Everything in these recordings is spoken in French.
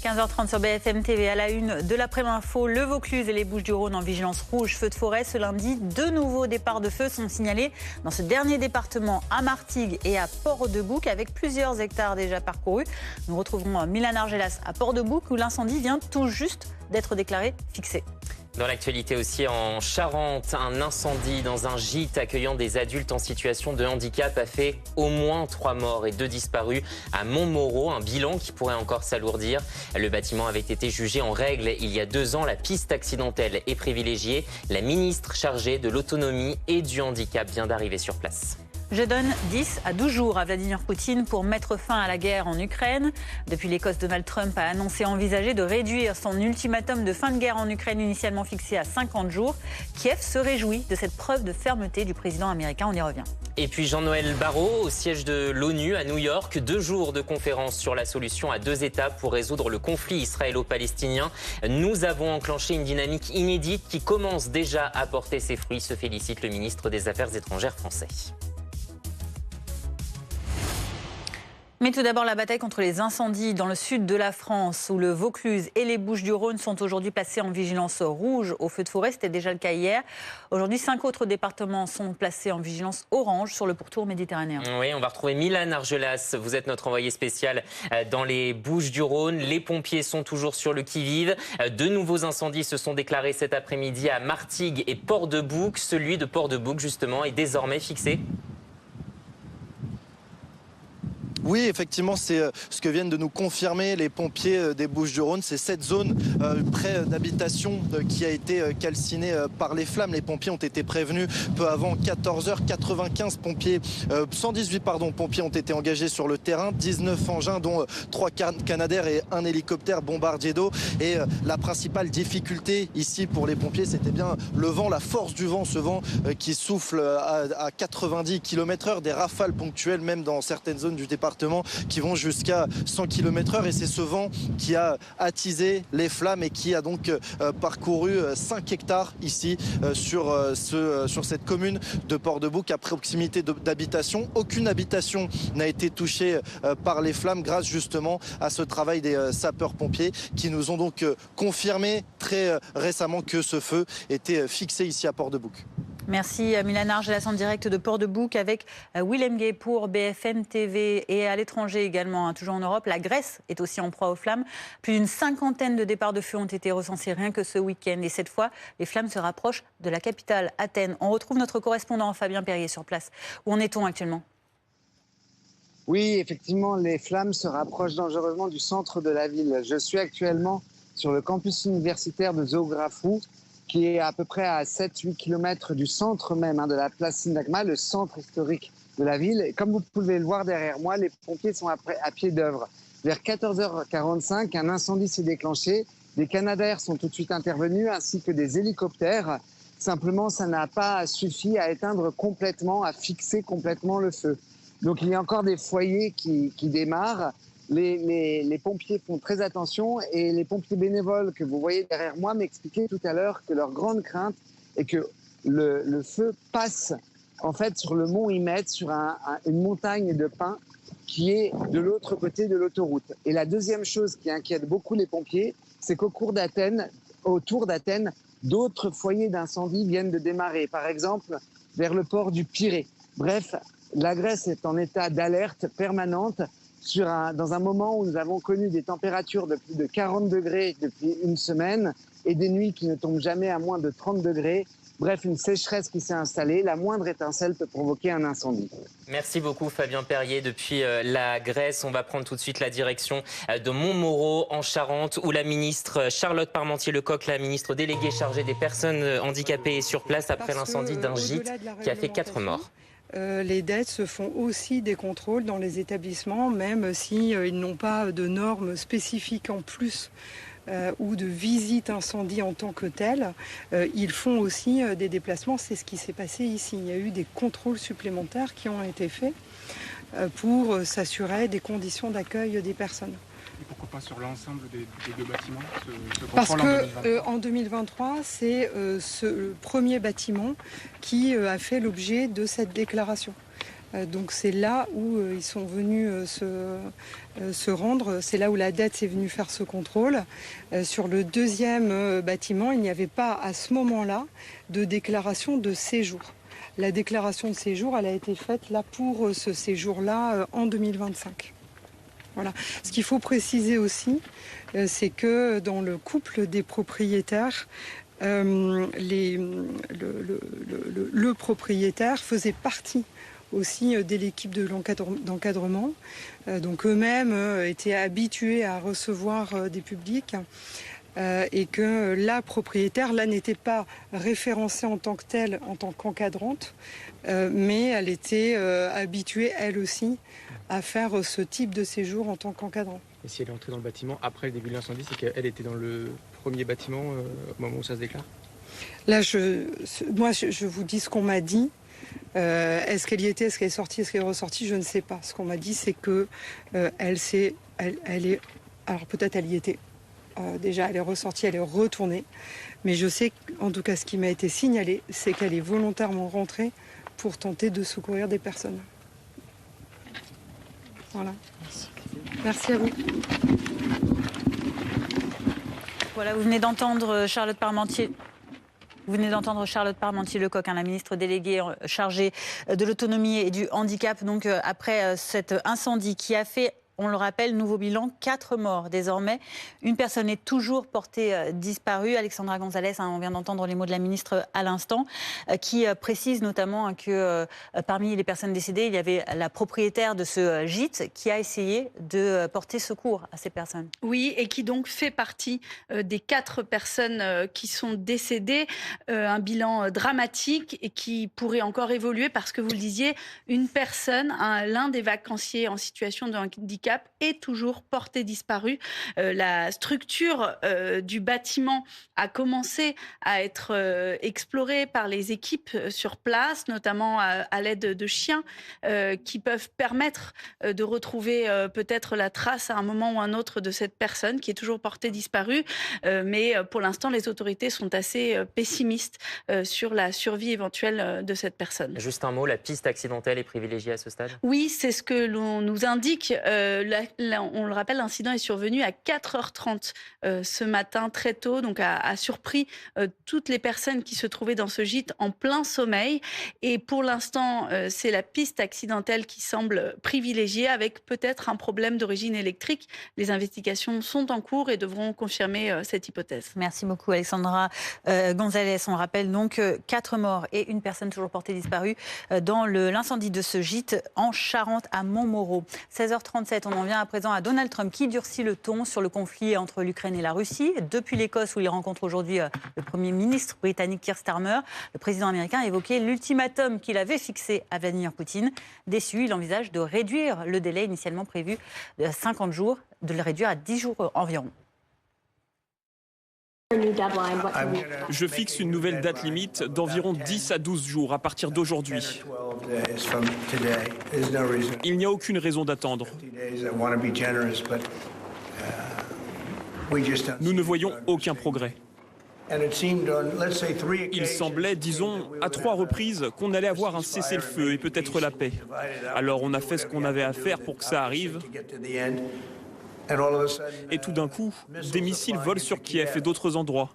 15h30 sur BFM TV. À la une de l'après-midi info, le Vaucluse et les Bouches-du-Rhône en vigilance rouge, feu de forêt. Ce lundi, 2 nouveaux départs de feu sont signalés dans ce dernier département, à Martigues et à Port-de-Bouc, avec plusieurs hectares déjà parcourus. Nous retrouverons Milan Argelas à Port-de-Bouc, où l'incendie vient tout juste d'être déclaré fixé. Dans l'actualité aussi en Charente, un incendie dans un gîte accueillant des adultes en situation de handicap a fait au moins 3 morts et 2 disparus à Montmoreau. Un bilan qui pourrait encore s'alourdir. Le bâtiment avait été jugé en règle il y a 2 ans. La piste accidentelle est privilégiée. La ministre chargée de l'autonomie et du handicap vient d'arriver sur place. Je donne 10 à 12 jours à Vladimir Poutine pour mettre fin à la guerre en Ukraine. Depuis l'Écosse, Donald Trump a annoncé envisager de réduire son ultimatum de fin de guerre en Ukraine initialement fixé à 50 jours. Kiev se réjouit de cette preuve de fermeté du président américain. On y revient. Et puis Jean-Noël Barrot au siège de l'ONU à New York. 2 jours de conférence sur la solution à 2 États pour résoudre le conflit israélo-palestinien. Nous avons enclenché une dynamique inédite qui commence déjà à porter ses fruits, se félicite le ministre des Affaires étrangères français. Mais tout d'abord, la bataille contre les incendies dans le sud de la France, où le Vaucluse et les Bouches-du-Rhône sont aujourd'hui placés en vigilance rouge au feu de forêt. C'était déjà le cas hier. Aujourd'hui, 5 autres départements sont placés en vigilance orange sur le pourtour méditerranéen. Oui, on va retrouver Milan Argelas. Vous êtes notre envoyé spécial dans les Bouches-du-Rhône. Les pompiers sont toujours sur le qui-vive. 2 nouveaux incendies se sont déclarés cet après-midi à Martigues et Port-de-Bouc. Celui de Port-de-Bouc, justement, est désormais fixé. Oui, effectivement, c'est ce que viennent de nous confirmer les pompiers des Bouches-du-Rhône. C'est cette zone près d'habitation qui a été calcinée par les flammes. Les pompiers ont été prévenus peu avant 14h. 95 pompiers, 118 pompiers ont été engagés sur le terrain. 19 engins, dont 3 Canadair et 1 hélicoptère bombardier d'eau. Et la principale difficulté ici pour les pompiers, c'était bien le vent, la force du vent, ce vent qui souffle à 90 km/h, des rafales ponctuelles, même dans certaines zones du département, qui vont jusqu'à 100 km/h. Et c'est ce vent qui a attisé les flammes et qui a donc parcouru 5 hectares ici sur cette commune de Port-de-Bouc, à proximité d'habitation. Aucune habitation n'a été touchée par les flammes grâce justement à ce travail des sapeurs-pompiers qui nous ont donc confirmé très récemment que ce feu était fixé ici à Port-de-Bouc. Merci Milan Argelas en direct de Port-de-Bouc avec Willem Gay pour BFM TV. Et à l'étranger également, toujours en Europe, la Grèce est aussi en proie aux flammes. Plus d'une 50aine de départs de feu ont été recensés rien que ce week-end. Et cette fois, les flammes se rapprochent de la capitale, Athènes. On retrouve notre correspondant Fabien Perrier sur place. Où en est-on actuellement ? Oui, effectivement, les flammes se rapprochent dangereusement du centre de la ville. Je suis actuellement sur le campus universitaire de Zographou, qui est à peu près à 7-8 km du centre même de la place Syntagma, le centre historique de la ville. Et comme vous pouvez le voir derrière moi, les pompiers sont à pied d'œuvre. Vers 14h45, un incendie s'est déclenché. Des Canadair sont tout de suite intervenus, ainsi que des hélicoptères. Simplement, ça n'a pas suffi à éteindre complètement, à fixer complètement le feu. Donc il y a encore des foyers qui démarrent. Les pompiers font très attention et les pompiers bénévoles que vous voyez derrière moi m'expliquaient tout à l'heure que leur grande crainte est que le feu passe en fait sur le mont Imet, sur une montagne de pins qui est de l'autre côté de l'autoroute. Et la deuxième chose qui inquiète beaucoup les pompiers, c'est autour d'Athènes, d'autres foyers d'incendie viennent de démarrer. Par exemple, vers le port du Pirée. Bref, la Grèce est en état d'alerte permanente dans un moment où nous avons connu des températures de plus de 40 degrés depuis une semaine et des nuits qui ne tombent jamais à moins de 30 degrés. Bref, une sécheresse qui s'est installée. La moindre étincelle peut provoquer un incendie. Merci beaucoup Fabien Perrier. Depuis la Grèce, on va prendre tout de suite la direction de Montmoreau en Charente, où la ministre Charlotte Parmentier-Lecocq, la ministre déléguée chargée des personnes handicapées, est sur place après l'incendie d'un gîte qui a fait 4 morts. Les DETS se font aussi des contrôles dans les établissements, même s'ils n'ont pas de normes spécifiques en plus ou de visite incendie en tant que telle. Ils font aussi des déplacements. C'est ce qui s'est passé ici. Il y a eu des contrôles supplémentaires qui ont été faits pour s'assurer des conditions d'accueil des personnes. Et pourquoi pas sur l'ensemble des 2 bâtiments Parce qu'en 2023, c'est ce premier bâtiment qui a fait l'objet de cette déclaration. Donc c'est là où ils sont venus se rendre, c'est là où la DETS est venue faire ce contrôle. Sur le deuxième bâtiment, il n'y avait pas à ce moment-là de déclaration de séjour. La déclaration de séjour, elle a été faite là pour ce séjour-là en 2025. Voilà. Ce qu'il faut préciser aussi, c'est que dans le couple des propriétaires, le propriétaire faisait partie aussi de l'équipe d'encadrement. Donc eux-mêmes étaient habitués à recevoir des publics et que la propriétaire, là, n'était pas référencée en tant que telle, en tant qu'encadrante, mais elle était habituée, elle aussi, à faire ce type de séjour en tant qu'encadrant. Et si elle est entrée dans le bâtiment après le début de l'incendie, c'est qu'elle était dans le premier bâtiment au moment où ça se déclare? Là, je vous dis ce qu'on m'a dit. Est-ce qu'elle y était, est-ce qu'elle est sortie, est-ce qu'elle est ressortie, je ne sais pas. Ce qu'on m'a dit, c'est que elle est... Alors peut-être elle y était. Déjà, elle est ressortie, elle est retournée. Mais je sais, en tout cas, ce qui m'a été signalé, c'est qu'elle est volontairement rentrée pour tenter de secourir des personnes. Voilà. Merci à vous. Voilà, vous venez d'entendre Charlotte Parmentier. Vous venez d'entendre Charlotte Parmentier-Lecocq, la ministre déléguée chargée de l'autonomie et du handicap. Donc après cet incendie qui a fait, on le rappelle, nouveau bilan, 4 morts désormais. Une personne est toujours portée disparue. Alexandra Gonzalez, on vient d'entendre les mots de la ministre à l'instant, qui précise notamment que parmi les personnes décédées, il y avait la propriétaire de ce gîte qui a essayé de porter secours à ces personnes. Oui, et qui donc fait partie des 4 personnes qui sont décédées. Un bilan dramatique et qui pourrait encore évoluer parce que, vous le disiez, une personne, l'un des vacanciers en situation de handicap, est toujours porté disparu. La structure du bâtiment a commencé à être explorée par les équipes sur place, notamment à l'aide de chiens qui peuvent permettre de retrouver peut-être la trace à un moment ou un autre de cette personne qui est toujours portée disparue. Mais pour l'instant, les autorités sont assez pessimistes sur la survie éventuelle de cette personne. Juste un mot, la piste accidentelle est privilégiée à ce stade? Oui, c'est ce que l'on nous indique. On le rappelle, l'incident est survenu à 4h30 ce matin, très tôt, donc a surpris toutes les personnes qui se trouvaient dans ce gîte en plein sommeil. Et pour l'instant, c'est la piste accidentelle qui semble privilégiée, avec peut-être un problème d'origine électrique. Les investigations sont en cours et devront confirmer cette hypothèse. Merci beaucoup Alexandra Gonzalez. On rappelle donc 4 morts et une personne toujours portée disparue dans l'incendie de ce gîte en Charente à Montmoreau. 16h37, on en vient à présent à Donald Trump qui durcit le ton sur le conflit entre l'Ukraine et la Russie. Depuis l'Écosse où il rencontre aujourd'hui le Premier ministre britannique Keir Starmer, le président américain a évoqué l'ultimatum qu'il avait fixé à Vladimir Poutine. Déçu, il envisage de réduire le délai initialement prévu de 50 jours, de le réduire à 10 jours environ. Je fixe une nouvelle date limite d'environ 10 à 12 jours à partir d'aujourd'hui. Il n'y a aucune raison d'attendre. Nous ne voyons aucun progrès. Il semblait, disons, à 3 reprises qu'on allait avoir un cessez-le-feu et peut-être la paix. Alors on a fait ce qu'on avait à faire pour que ça arrive. Et tout d'un coup, des missiles volent sur Kiev et d'autres endroits.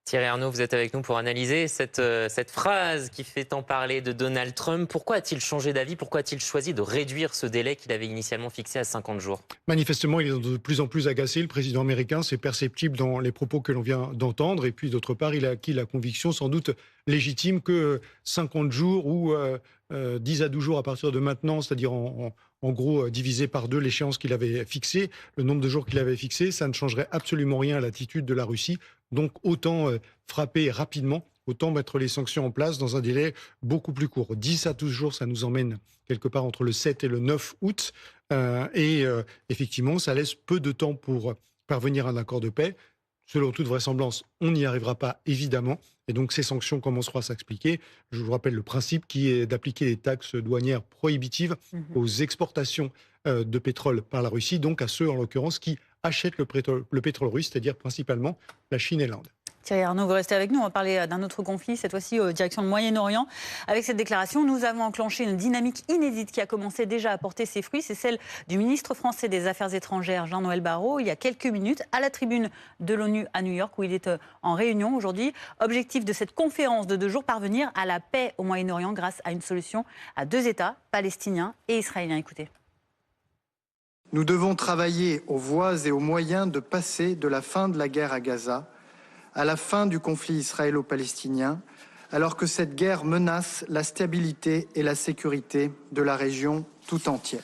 Thierry Arnaud, vous êtes avec nous pour analyser cette phrase qui fait tant parler de Donald Trump. Pourquoi a-t-il changé d'avis? Pourquoi a-t-il choisi de réduire ce délai qu'il avait initialement fixé à 50 jours? Manifestement, il est de plus en plus agacé, le président américain. C'est perceptible dans les propos que l'on vient d'entendre. Et puis, d'autre part, il a acquis la conviction, sans doute légitime, que 50 jours ou 10 à 12 jours à partir de maintenant, c'est-à-dire en gros divisé par 2 l'échéance qu'il avait fixée, le nombre de jours qu'il avait fixé, ça ne changerait absolument rien à l'attitude de la Russie. Donc autant frapper rapidement, autant mettre les sanctions en place dans un délai beaucoup plus court. 10 à 12 jours, ça nous emmène quelque part entre le 7 et le 9 août. Effectivement, ça laisse peu de temps pour parvenir à un accord de paix. Selon toute vraisemblance, on n'y arrivera pas, évidemment. Et donc, ces sanctions commenceront à s'appliquer. Je vous rappelle le principe qui est d'appliquer des taxes douanières prohibitives aux exportations de pétrole par la Russie, donc à ceux, en l'occurrence, qui achètent le pétrole russe, c'est-à-dire principalement la Chine et l'Inde. Thierry Arnaud, vous restez avec nous. On va parler d'un autre conflit, cette fois-ci direction le Moyen-Orient. Avec cette déclaration, nous avons enclenché une dynamique inédite qui a commencé déjà à porter ses fruits. C'est celle du ministre français des Affaires étrangères, Jean-Noël Barrot, il y a quelques minutes, à la tribune de l'ONU à New York, où il est en réunion aujourd'hui. Objectif de cette conférence de 2 jours, parvenir à la paix au Moyen-Orient grâce à une solution à 2 États, palestiniens et israéliens. Écoutez. Nous devons travailler aux voies et aux moyens de passer de la fin de la guerre à Gaza à la fin du conflit israélo-palestinien, alors que cette guerre menace la stabilité et la sécurité de la région tout entière.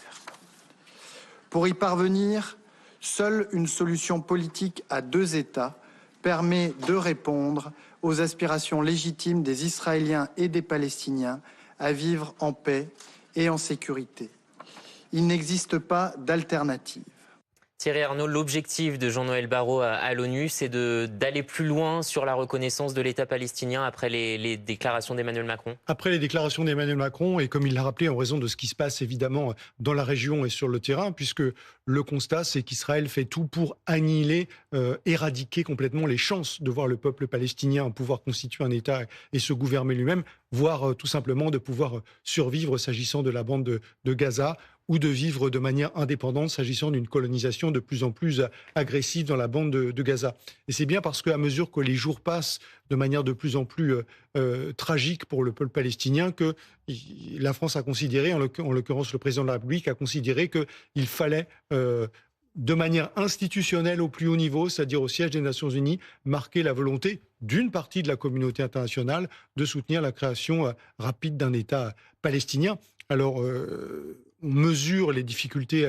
Pour y parvenir, seule une solution politique à 2 États permet de répondre aux aspirations légitimes des Israéliens et des Palestiniens à vivre en paix et en sécurité. Il n'existe pas d'alternative. Thierry Arnaud, l'objectif de Jean-Noël Barrot à l'ONU, c'est d'aller plus loin sur la reconnaissance de l'État palestinien après les déclarations d'Emmanuel Macron. Après les déclarations d'Emmanuel Macron, et comme il l'a rappelé, en raison de ce qui se passe évidemment dans la région et sur le terrain, puisque le constat, c'est qu'Israël fait tout pour annihiler, éradiquer complètement les chances de voir le peuple palestinien pouvoir constituer un État et se gouverner lui-même, voire tout simplement de pouvoir survivre s'agissant de la bande de Gaza, ou de vivre de manière indépendante s'agissant d'une colonisation de plus en plus agressive dans la bande de Gaza. Et c'est bien parce qu'à mesure que les jours passent de manière de plus en plus tragique pour le peuple palestinien que la France a considéré, en l'occurrence le président de la République a considéré qu'il fallait de manière institutionnelle au plus haut niveau, c'est-à-dire au siège des Nations Unies, marquer la volonté d'une partie de la communauté internationale de soutenir la création rapide d'un État palestinien. Alors, on mesure les difficultés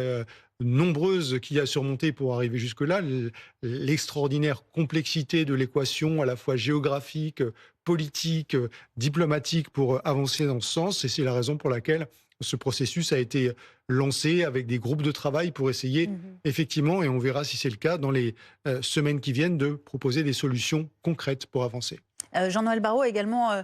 nombreuses qu'il y a à surmonter pour arriver jusque-là, l'extraordinaire complexité de l'équation, à la fois géographique, politique, diplomatique, pour avancer dans ce sens. Et c'est la raison pour laquelle ce processus a été lancé avec des groupes de travail pour essayer, effectivement, et on verra si c'est le cas dans les semaines qui viennent, de proposer des solutions concrètes pour avancer. Jean-Noël Barrot a également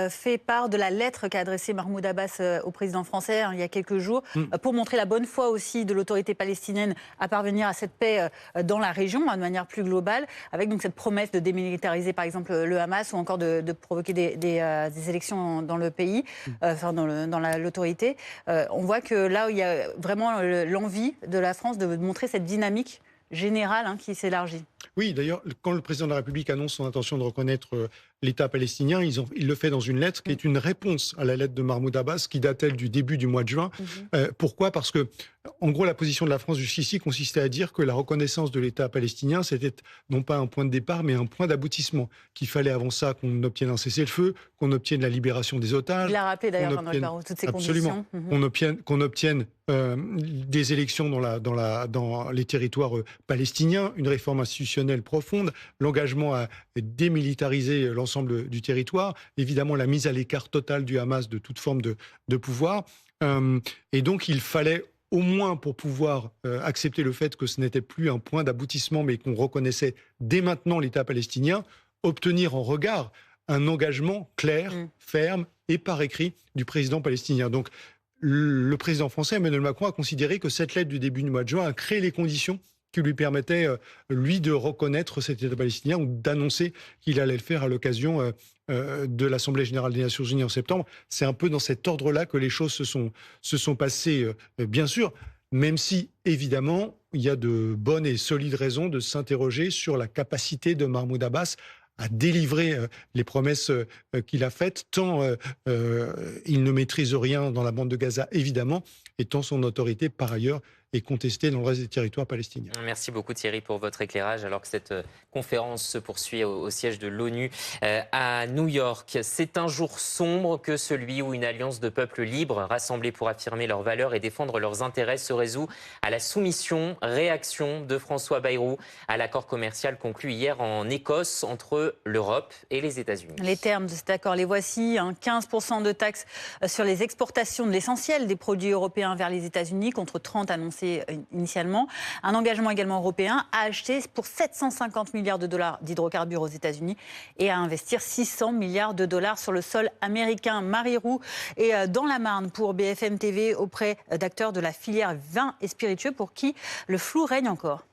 fait part de la lettre qu'a adressée Mahmoud Abbas au président français il y a quelques jours, pour montrer la bonne foi aussi de l'autorité palestinienne à parvenir à cette paix dans la région, de manière plus globale, avec donc cette promesse de démilitariser par exemple le Hamas, ou encore de provoquer des élections dans le pays, dans l'autorité. On voit que là, il y a vraiment l'envie de la France de montrer cette dynamique générale qui s'élargit. Oui, d'ailleurs, quand le président de la République annonce son intention de reconnaître l'État palestinien, il le fait dans une lettre qui est une réponse à la lettre de Mahmoud Abbas, qui date, elle, du début du mois de juin. Pourquoi ? Parce que, en gros, la position de la France jusqu'ici consistait à dire que la reconnaissance de l'État palestinien, c'était non pas un point de départ, mais un point d'aboutissement. Qu'il fallait avant ça qu'on obtienne un cessez-le-feu, qu'on obtienne la libération des otages. Il a rappelé d'ailleurs, Jean-Noël Barrot, toutes ces conditions. Qu'on obtienne des élections dans les territoires palestiniens, une réforme institutionnelle profonde, l'engagement à démilitariser l'ensemble du territoire, évidemment la mise à l'écart totale du Hamas de toute forme de pouvoir. Et donc il fallait, au moins pour pouvoir accepter le fait que ce n'était plus un point d'aboutissement, mais qu'on reconnaissait dès maintenant l'État palestinien, obtenir en regard un engagement clair, ferme et par écrit du président palestinien. Donc le président français, Emmanuel Macron, a considéré que cette lettre du début du mois de juin a créé les conditions qui lui permettaient, lui, de reconnaître cet État palestinien, ou d'annoncer qu'il allait le faire à l'occasion de l'Assemblée générale des Nations Unies en septembre. C'est un peu dans cet ordre-là que les choses se sont passées, bien sûr, même si, évidemment, il y a de bonnes et solides raisons de s'interroger sur la capacité de Mahmoud Abbas à délivrer les promesses qu'il a faites, tant il ne maîtrise rien dans la bande de Gaza, évidemment, et tant son autorité, par ailleurs, est contestée dans le reste des territoires palestiniens. Merci beaucoup Thierry pour votre éclairage, alors que cette conférence se poursuit au siège de l'ONU à New York. C'est un jour sombre que celui où une alliance de peuples libres, rassemblés pour affirmer leurs valeurs et défendre leurs intérêts, se résout à la soumission. Réaction de François Bayrou à l'accord commercial conclu hier en Écosse entre l'Europe et les États-Unis. Les termes de cet accord, les voici. 15% de taxes sur les exportations de l'essentiel des produits européens vers les États-Unis, contre 30 annoncés initialement. Un engagement également européen à acheter pour 750 milliards de dollars d'hydrocarbures aux États-Unis et à investir 600 milliards de dollars sur le sol américain. Marie Roux est dans la Marne pour BFM TV auprès d'acteurs de la filière vin et spiritueux pour qui le flou règne encore.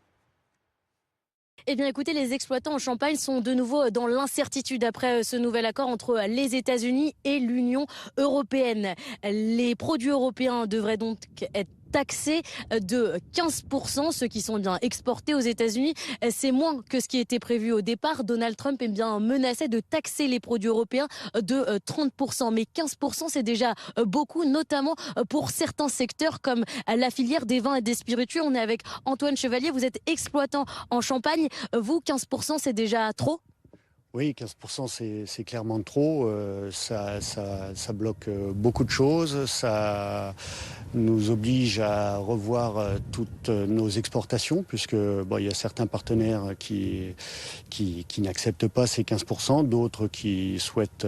Eh bien, écoutez, les exploitants en Champagne sont de nouveau dans l'incertitude après ce nouvel accord entre les États-Unis et l'Union européenne. Les produits européens devraient donc être taxés de 15%, ceux qui sont bien exportés aux États-Unis. C'est moins que ce qui était prévu au départ. Donald Trump menaçait de taxer les produits européens de 30%. Mais 15%, c'est déjà beaucoup, notamment pour certains secteurs comme la filière des vins et des spiritueux. On est avec Antoine Chevalier, vous êtes exploitant en Champagne. Vous, 15%, c'est déjà trop ? Oui, 15%, c'est clairement trop. Ça bloque beaucoup de choses. Ça nous oblige à revoir toutes nos exportations, puisque il y a certains partenaires qui n'acceptent pas ces 15%, d'autres qui souhaitent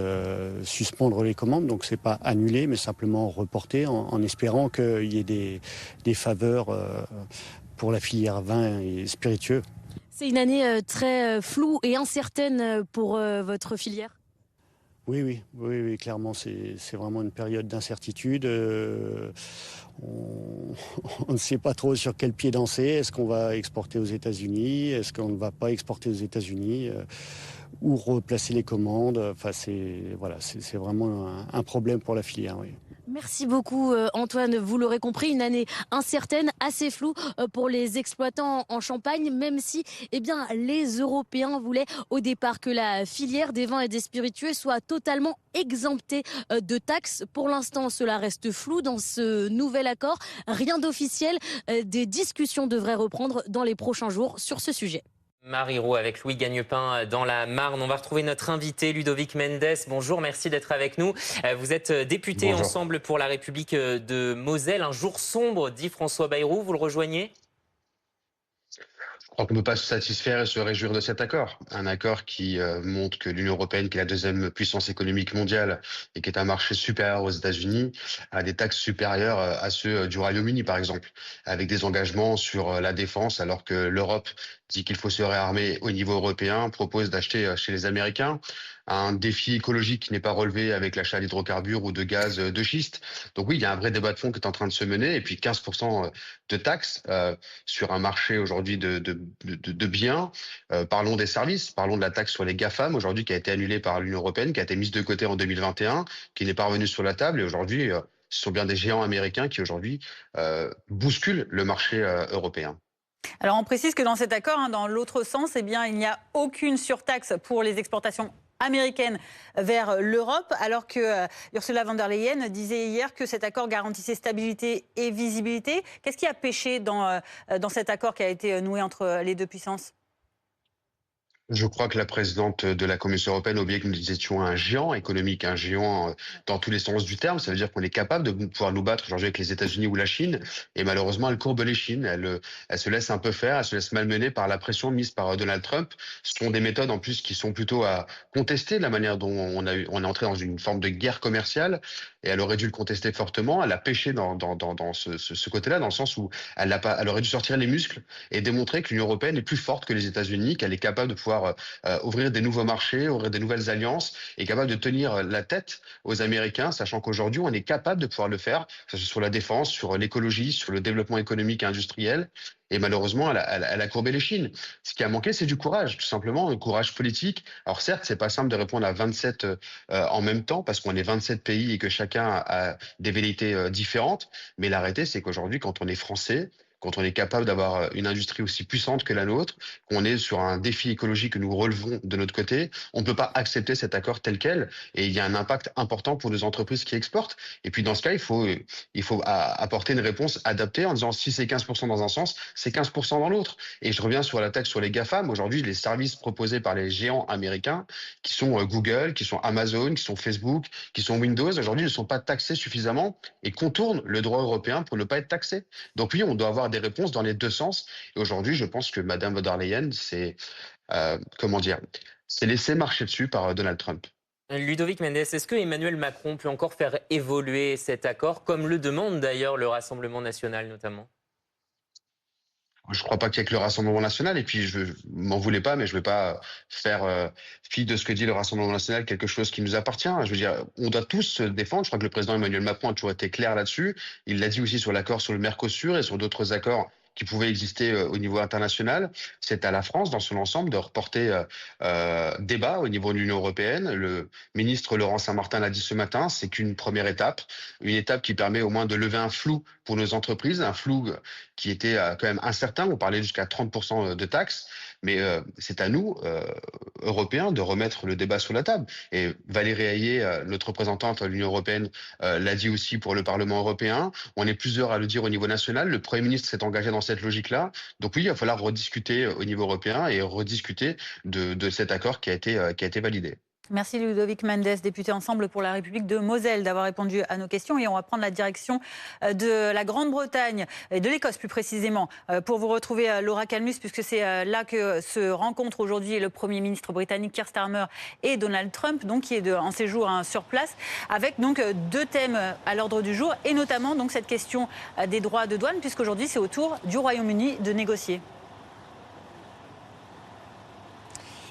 suspendre les commandes. Donc c'est pas annulé, mais simplement reporté, en espérant qu'il y ait des faveurs pour la filière vin et spiritueux. C'est une année très floue et incertaine pour votre filière ? Oui, clairement, c'est vraiment une période d'incertitude. On ne sait pas trop sur quel pied danser. Est-ce qu'on va exporter aux États-Unis ? Est-ce qu'on ne va pas exporter aux États-Unis ? Ou replacer les commandes ? Enfin, c'est vraiment un problème pour la filière, oui. Merci beaucoup Antoine, vous l'aurez compris, une année incertaine, assez floue pour les exploitants en Champagne, même si les Européens voulaient au départ que la filière des vins et des spiritueux soit totalement exemptée de taxes. Pour l'instant, cela reste flou dans ce nouvel accord, rien d'officiel, des discussions devraient reprendre dans les prochains jours sur ce sujet. Marie Roux avec Louis Gagnepin dans la Marne. On va retrouver notre invité Ludovic Mendes. Bonjour, merci d'être avec nous. Vous êtes député Ensemble pour la République de Moselle. Un jour sombre, dit François Bayrou. Vous le rejoignez ? Je crois qu'on ne peut pas se satisfaire et se réjouir de cet accord. Un accord qui montre que l'Union européenne, qui est la deuxième puissance économique mondiale et qui est un marché supérieur aux États-Unis, a des taxes supérieures à ceux du Royaume-Uni, par exemple, avec des engagements sur la défense, alors que l'Europe dit qu'il faut se réarmer au niveau européen, propose d'acheter chez les Américains. Un défi écologique qui n'est pas relevé avec l'achat d'hydrocarbures ou de gaz de schiste. Donc oui, il y a un vrai débat de fond qui est en train de se mener. Et puis 15% de taxes sur un marché aujourd'hui de biens. Parlons des services, parlons de la taxe sur les GAFAM aujourd'hui qui a été annulée par l'Union européenne, qui a été mise de côté en 2021, qui n'est pas revenue sur la table. Et aujourd'hui, ce sont bien des géants américains qui aujourd'hui bousculent le marché européen. Alors on précise que dans cet accord, dans l'autre sens, il n'y a aucune surtaxe pour les exportations américaine vers l'Europe, alors que Ursula von der Leyen disait hier que cet accord garantissait stabilité et visibilité. Qu'est-ce qui a péché dans cet accord qui a été noué entre les deux puissances ? Je crois que la présidente de la Commission européenne a oublié que nous étions un géant économique, un géant dans tous les sens du terme. Ça veut dire qu'on est capable de pouvoir nous battre aujourd'hui avec les États-Unis ou la Chine. Et malheureusement, elle courbe les Chines. Elle se laisse un peu faire, elle se laisse malmener par la pression mise par Donald Trump. Ce sont des méthodes en plus qui sont plutôt à contester la manière dont on est entré dans une forme de guerre commerciale. Et elle aurait dû le contester fortement. Elle a péché dans ce côté-là, dans le sens où elle aurait dû sortir les muscles et démontrer que l'Union européenne est plus forte que les États-Unis, qu'elle est capable de pouvoir ouvrir des nouveaux marchés, ouvrir des nouvelles alliances, et capable de tenir la tête aux Américains, sachant qu'aujourd'hui, on est capable de pouvoir le faire, que ce soit sur la défense, sur l'écologie, sur le développement économique et industriel. Et malheureusement, elle a courbé les chines. Ce qui a manqué, c'est du courage, tout simplement, un courage politique. Alors certes, c'est pas simple de répondre à 27 en même temps, parce qu'on est 27 pays et que chacun a des velléités différentes. Mais la réalité, c'est qu'aujourd'hui, quand on est français, quand on est capable d'avoir une industrie aussi puissante que la nôtre, qu'on est sur un défi écologique que nous relevons de notre côté, on ne peut pas accepter cet accord tel quel. Et il y a un impact important pour nos entreprises qui exportent. Et puis dans ce cas, il faut apporter une réponse adaptée en disant si c'est 15% dans un sens, c'est 15% dans l'autre. Et je reviens sur la taxe sur les GAFAM. Aujourd'hui, les services proposés par les géants américains, qui sont Google, qui sont Amazon, qui sont Facebook, qui sont Windows, aujourd'hui ne sont pas taxés suffisamment et contournent le droit européen pour ne pas être taxés. Donc oui, on doit avoir des réponses dans les deux sens. Et aujourd'hui, je pense que Madame von der Leyen s'est laissé marcher dessus par Donald Trump. Ludovic Mendes, est-ce que Emmanuel Macron peut encore faire évoluer cet accord, comme le demande d'ailleurs le Rassemblement national notamment ? Je ne crois pas qu'il y ait que le Rassemblement national. Et puis, je m'en voulais pas, mais je ne vais pas faire fi de ce que dit le Rassemblement national, quelque chose qui nous appartient. Je veux dire, on doit tous se défendre. Je crois que le président Emmanuel Macron a toujours été clair là-dessus. Il l'a dit aussi sur l'accord sur le Mercosur et sur d'autres accords qui pouvait exister au niveau international. C'est à la France, dans son ensemble, de reporter débat au niveau de l'Union européenne. Le ministre Laurent Saint-Martin l'a dit ce matin, c'est qu'une première étape, une étape qui permet au moins de lever un flou pour nos entreprises, un flou qui était quand même incertain. On parlait jusqu'à 30% de taxes, mais c'est à nous, Européens, de remettre le débat sur la table. Et Valérie Hayé, notre représentante à l'Union européenne, l'a dit aussi pour le Parlement européen. On est plusieurs à le dire au niveau national. Le Premier ministre s'est engagé dans cette logique-là. Donc oui, il va falloir rediscuter au niveau européen et rediscuter de cet accord qui a été validé. Merci Ludovic Mendes, député Ensemble pour la République de Moselle, d'avoir répondu à nos questions. Et on va prendre la direction de la Grande-Bretagne, et de l'Écosse plus précisément, pour vous retrouver Laura Calmus, puisque c'est là que se rencontrent aujourd'hui le Premier ministre britannique Keir Starmer et Donald Trump, donc, qui est en séjour sur place, avec donc 2 thèmes à l'ordre du jour, et notamment donc, cette question des droits de douane, puisqu'aujourd'hui c'est au tour du Royaume-Uni de négocier.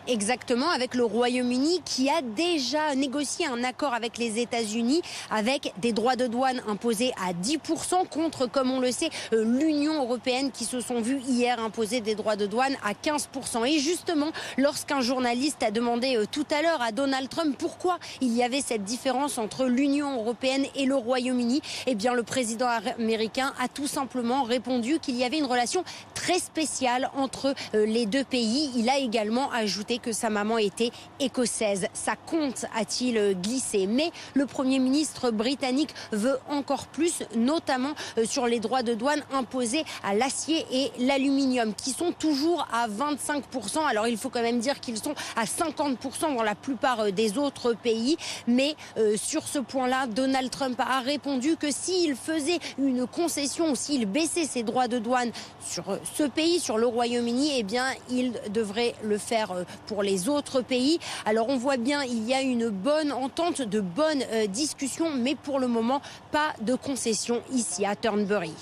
Exactement, avec le Royaume-Uni qui a déjà négocié un accord avec les États-Unis avec des droits de douane imposés à 10% contre, comme on le sait, l'Union européenne qui se sont vus hier imposer des droits de douane à 15%. Et justement, lorsqu'un journaliste a demandé tout à l'heure à Donald Trump pourquoi il y avait cette différence entre l'Union européenne et le Royaume-Uni, eh bien le président américain a tout simplement répondu qu'il y avait une relation très spéciale entre les 2 pays. Il a également ajouté que sa maman était écossaise. Ça compte, a-t-il glissé. Mais le Premier ministre britannique veut encore plus, notamment sur les droits de douane imposés à l'acier et l'aluminium, qui sont toujours à 25%. Alors il faut quand même dire qu'ils sont à 50% dans la plupart des autres pays. Mais sur ce point-là, Donald Trump a répondu que s'il faisait une concession ou s'il baissait ses droits de douane sur ce pays, sur le Royaume-Uni, eh bien il devrait le faire pour les autres pays. Alors on voit bien, il y a une bonne entente, de bonnes discussions, mais pour le moment, pas de concession ici à Turnberry.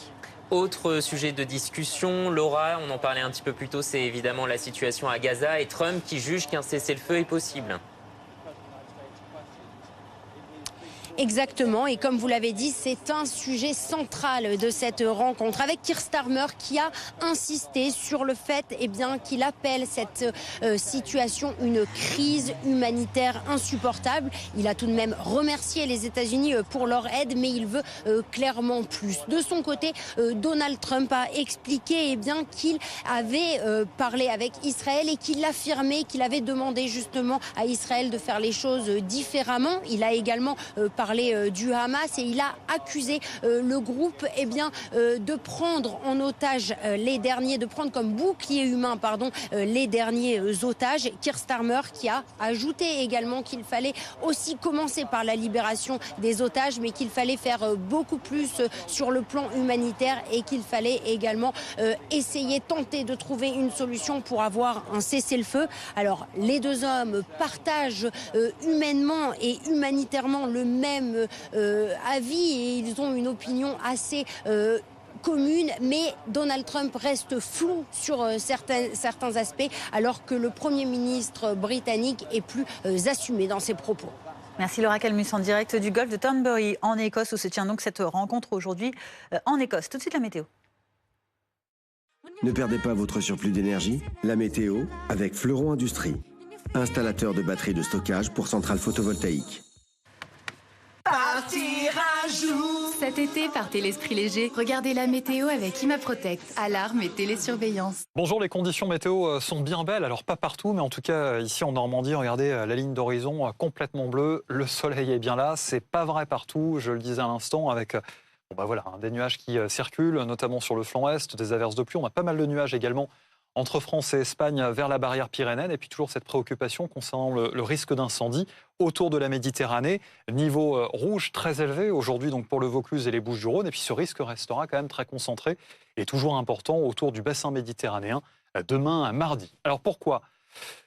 Autre sujet de discussion, Laura, on en parlait un petit peu plus tôt, c'est évidemment la situation à Gaza et Trump qui juge qu'un cessez-le-feu est possible. Exactement, et comme vous l'avez dit, c'est un sujet central de cette rencontre avec Keir Starmer qui a insisté sur le fait qu'il appelle cette situation une crise humanitaire insupportable. Il a tout de même remercié les États-Unis pour leur aide, mais il veut clairement plus. De son côté, Donald Trump a expliqué qu'il avait parlé avec Israël et qu'il affirmait qu'il avait demandé justement à Israël de faire les choses différemment. Il a également parlé du Hamas et il a accusé le groupe de prendre en otage de prendre comme bouclier humain les derniers otages. Keir Starmer qui a ajouté également qu'il fallait aussi commencer par la libération des otages, mais qu'il fallait faire beaucoup plus sur le plan humanitaire et qu'il fallait également tenter de trouver une solution pour avoir un cessez-le-feu. Alors les 2 hommes partagent humainement et humanitairement le même avis et ils ont une opinion assez commune, mais Donald Trump reste flou sur certains aspects, alors que le Premier ministre britannique est plus assumé dans ses propos. Merci Laura Calmus en direct du golfe de Turnberry en Écosse, où se tient donc cette rencontre aujourd'hui en Écosse. Tout de suite la météo. Ne perdez pas votre surplus d'énergie. La météo avec Fleuron Industrie, installateur de batteries de stockage pour centrales photovoltaïques. Partir un jour. Cet été, partez l'esprit léger. Regardez la météo avec ImaProtect. Alarme et télésurveillance. Bonjour, les conditions météo sont bien belles. Alors pas partout, mais en tout cas ici en Normandie, regardez la ligne d'horizon complètement bleue. Le soleil est bien là. C'est pas vrai partout, je le disais à l'instant, avec des nuages qui circulent, notamment sur le flanc est, des averses de pluie. On a pas mal de nuages également entre France et Espagne vers la barrière pyrénéenne. Et puis toujours cette préoccupation concernant le risque d'incendie autour de la Méditerranée. Niveau rouge très élevé aujourd'hui donc pour le Vaucluse et les Bouches-du-Rhône. Et puis ce risque restera quand même très concentré et toujours important autour du bassin méditerranéen demain à mardi. Alors pourquoi ?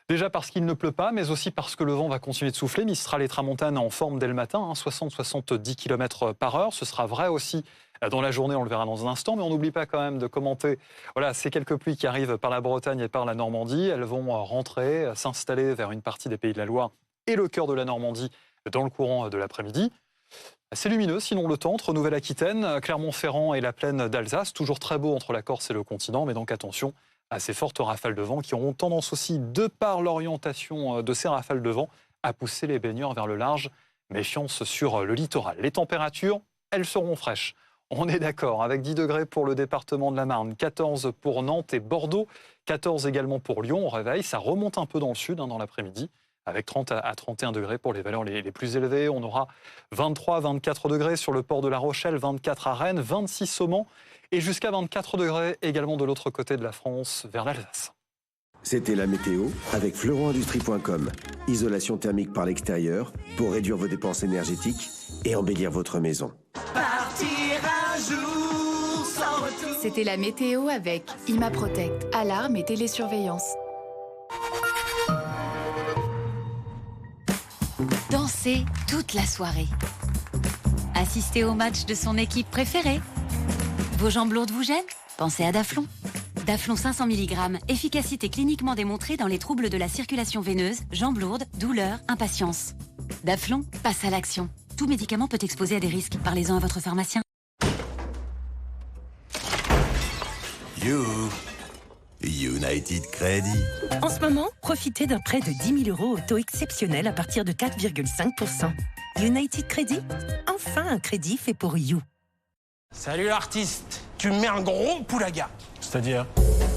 Déjà parce qu'il ne pleut pas, mais aussi parce que le vent va continuer de souffler. Mistral et tramontane en forme dès le matin, 60-70 km/h. Ce sera vrai aussi dans la journée, on le verra dans un instant, mais on n'oublie pas quand même de commenter ces quelques pluies qui arrivent par la Bretagne et par la Normandie. Elles vont rentrer, s'installer vers une partie des Pays de la Loire et le cœur de la Normandie dans le courant de l'après-midi. assez lumineux, sinon le temps, entre Nouvelle-Aquitaine, Clermont-Ferrand et la plaine d'Alsace. Toujours très beau entre la Corse et le continent, mais donc attention à ces fortes rafales de vent qui auront tendance aussi, de par l'orientation de ces rafales de vent, à pousser les baigneurs vers le large. Méfiance sur le littoral. Les températures, elles seront fraîches. On est d'accord, avec 10 degrés pour le département de la Marne, 14 pour Nantes et Bordeaux, 14 également pour Lyon. Au réveil, ça remonte un peu dans le sud dans l'après-midi, avec 30 à 31 degrés pour les valeurs les plus élevées. On aura 23 à 24 degrés sur le port de La Rochelle, 24 à Rennes, 26 au Mans et jusqu'à 24 degrés également de l'autre côté de la France, vers l'Alsace. C'était la météo avec fleuronindustrie.com. Isolation thermique par l'extérieur pour réduire vos dépenses énergétiques et embellir votre maison. Partir un jour sans retour. C'était la météo avec ImaProtect, alarme et télésurveillance. Danser toute la soirée. Assister au match de son équipe préférée. Vos jambes lourdes vous gênent? Pensez à Daflon. Daflon 500 mg, efficacité cliniquement démontrée dans les troubles de la circulation veineuse, jambes lourdes, douleurs, impatience. Daflon, passe à l'action. Tout médicament peut exposer à des risques. Parlez-en à votre pharmacien. United Credit. En ce moment, profitez d'un prêt de 10 000 € au taux exceptionnel à partir de 4,5%. United Credit, enfin un crédit fait pour You. Salut l'artiste, tu me mets un gros poulaga. C'est-à-dire?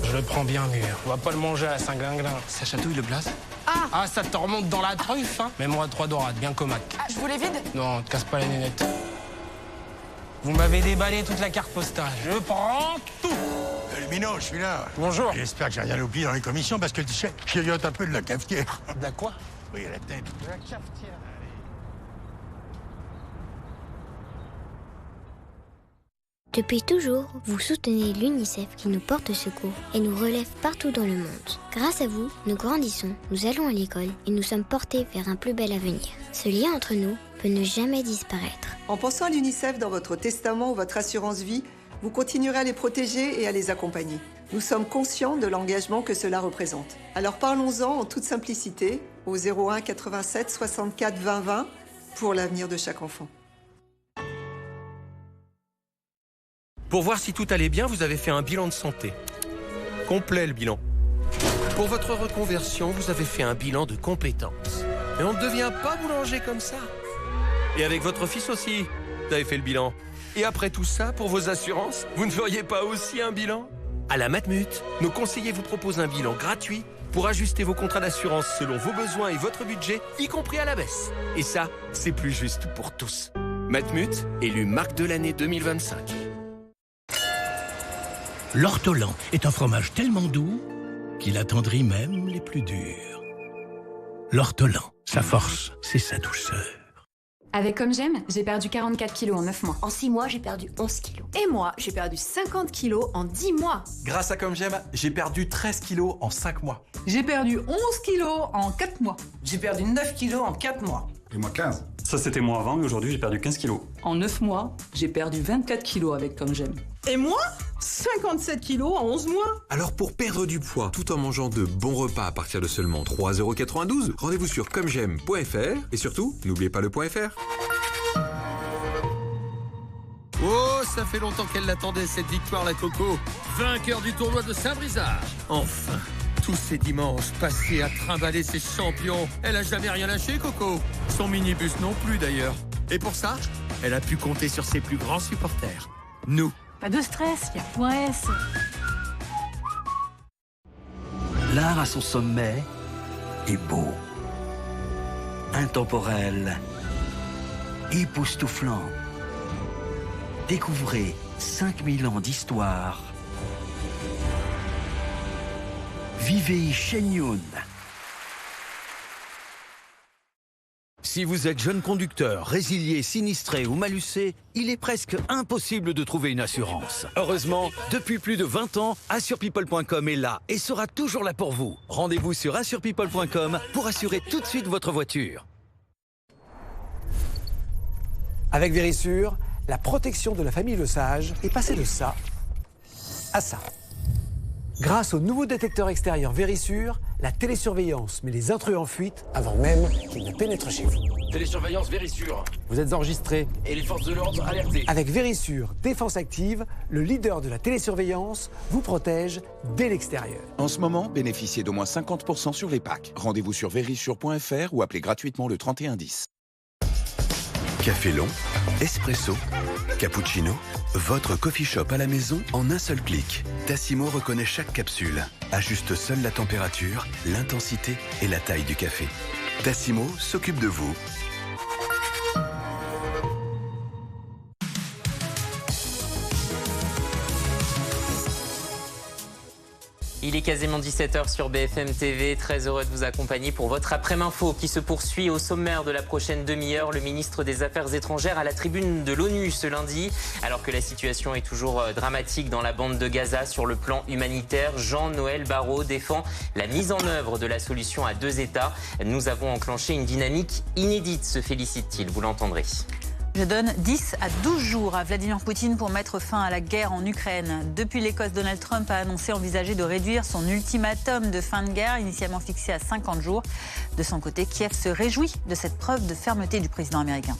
Je le prends bien mûr. On va pas le manger à Saint-Glinglin. Ça chatouille le place? Ah, ça te remonte dans la truffe, hein? Mets-moi 3 dorades, bien comac. Ah, je voulais vide? Non, te casse pas les nénettes. Vous m'avez déballé toute la carte postale. Je prends tout. Le minot, je suis là. Bonjour. J'espère que j'ai rien oublié dans les commissions parce que tu sais, je grignote un peu de la cafetière. De la quoi? Oui, à la tête. De la cafetière. Depuis toujours, vous soutenez l'UNICEF qui nous porte secours et nous relève partout dans le monde. Grâce à vous, nous grandissons, nous allons à l'école et nous sommes portés vers un plus bel avenir. Ce lien entre nous peut ne jamais disparaître. En pensant à l'UNICEF dans votre testament ou votre assurance vie, vous continuerez à les protéger et à les accompagner. Nous sommes conscients de l'engagement que cela représente. Alors parlons-en en toute simplicité au 01 87 64 20 20 pour l'avenir de chaque enfant. Pour voir si tout allait bien, vous avez fait un bilan de santé. Complet, le bilan. Pour votre reconversion, vous avez fait un bilan de compétences. Et on ne devient pas boulanger comme ça. Et avec votre fils aussi, vous avez fait le bilan. Et après tout ça, pour vos assurances, vous ne feriez pas aussi un bilan? À la Matmut, nos conseillers vous proposent un bilan gratuit pour ajuster vos contrats d'assurance selon vos besoins et votre budget, y compris à la baisse. Et ça, c'est plus juste pour tous. Matmut, élu marque de l'année 2025. L'ortolan est un fromage tellement doux qu'il attendrit même les plus durs. L'ortolan, sa force, c'est sa douceur. Avec Comme J'aime, j'ai perdu 44 kilos en 9 mois. En 6 mois, j'ai perdu 11 kilos. Et moi, j'ai perdu 50 kilos en 10 mois. Grâce à Comme J'aime, j'ai perdu 13 kilos en 5 mois. J'ai perdu 11 kilos en 4 mois. J'ai perdu 9 kilos en 4 mois. Et moi 15. Ça, c'était moi avant, mais aujourd'hui, j'ai perdu 15 kilos. En 9 mois, j'ai perdu 24 kilos avec Comme J'aime. Et moi 57 kilos en 11 mois. Alors pour perdre du poids tout en mangeant de bons repas à partir de seulement 3,92 €, rendez-vous sur commej'aime.fr et surtout, n'oubliez pas le .fr. Oh, ça fait longtemps qu'elle l'attendait, cette victoire, la Coco. Vainqueur du tournoi de Saint-Brizard. Enfin, tous ces dimanches passés à trimballer ses champions. Elle a jamais rien lâché, Coco. Son minibus non plus, d'ailleurs. Et pour ça, elle a pu compter sur ses plus grands supporters. Nous. Pas de stress, il y a Point S. L'art à son sommet est beau, intemporel, époustouflant. Découvrez 5000 ans d'histoire. Vivez Shenyun. Si vous êtes jeune conducteur, résilié, sinistré ou malucé, il est presque impossible de trouver une assurance. Heureusement, depuis plus de 20 ans, AssurePeople.com est là et sera toujours là pour vous. Rendez-vous sur AssurePeople.com pour assurer tout de suite votre voiture. Avec Vérissure, la protection de la famille Lesage est passée de ça à ça. Grâce au nouveau détecteur extérieur Vérissure, la télésurveillance met les intrus en fuite avant même qu'ils ne pénètrent chez vous. Télésurveillance Vérissure. Vous êtes enregistré. Et les forces de l'ordre alertées. Avec Vérissure Défense Active, le leader de la télésurveillance vous protège dès l'extérieur. En ce moment, bénéficiez d'au moins 50% sur les packs. Rendez-vous sur vérissure.fr ou appelez gratuitement le 3110. Café long, espresso, cappuccino, votre coffee shop à la maison en un seul clic. Tassimo reconnaît chaque capsule, ajuste seule la température, l'intensité et la taille du café. Tassimo s'occupe de vous. Il est quasiment 17h sur BFM TV. Très heureux de vous accompagner pour votre après-info qui se poursuit au sommaire de la prochaine demi-heure. Le ministre des Affaires étrangères à la tribune de l'ONU ce lundi. Alors que la situation est toujours dramatique dans la bande de Gaza sur le plan humanitaire, Jean-Noël Barrot défend la mise en œuvre de la solution à 2 États. Nous avons enclenché une dynamique inédite, se félicite-t-il. Vous l'entendrez. Je donne 10 à 12 jours à Vladimir Poutine pour mettre fin à la guerre en Ukraine. Depuis l'Écosse, Donald Trump a annoncé envisager de réduire son ultimatum de fin de guerre, initialement fixé à 50 jours. De son côté, Kiev se réjouit de cette preuve de fermeté du président américain.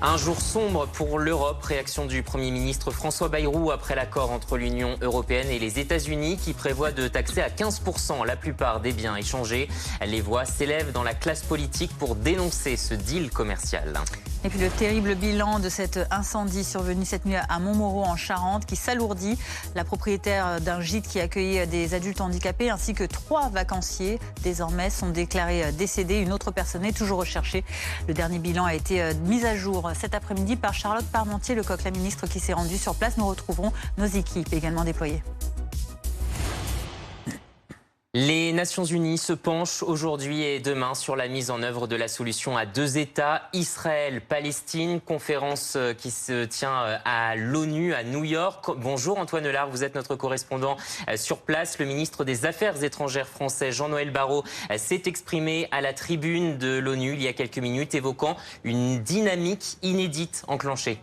Un jour sombre pour l'Europe. Réaction du Premier ministre François Bayrou après l'accord entre l'Union européenne et les États-Unis qui prévoit de taxer à 15% la plupart des biens échangés. Les voix s'élèvent dans la classe politique pour dénoncer ce deal commercial. Et puis le terrible bilan de cet incendie survenu cette nuit à Montmoreau en Charente qui s'alourdit. La propriétaire d'un gîte qui accueillait des adultes handicapés ainsi que 3 vacanciers désormais sont déclarés décédés. Une autre personne est toujours recherchée. Le dernier bilan a été mis à jour cet après-midi par Charlotte Parmentier-Lecoq, la ministre qui s'est rendue sur place. Nous retrouverons nos équipes également déployées. Les Nations Unies se penchent aujourd'hui et demain sur la mise en œuvre de la solution à 2 États, Israël-Palestine, conférence qui se tient à l'ONU à New York. Bonjour Antoine Lard, vous êtes notre correspondant sur place. Le ministre des Affaires étrangères français, Jean-Noël Barrot, s'est exprimé à la tribune de l'ONU il y a quelques minutes, évoquant une dynamique inédite enclenchée.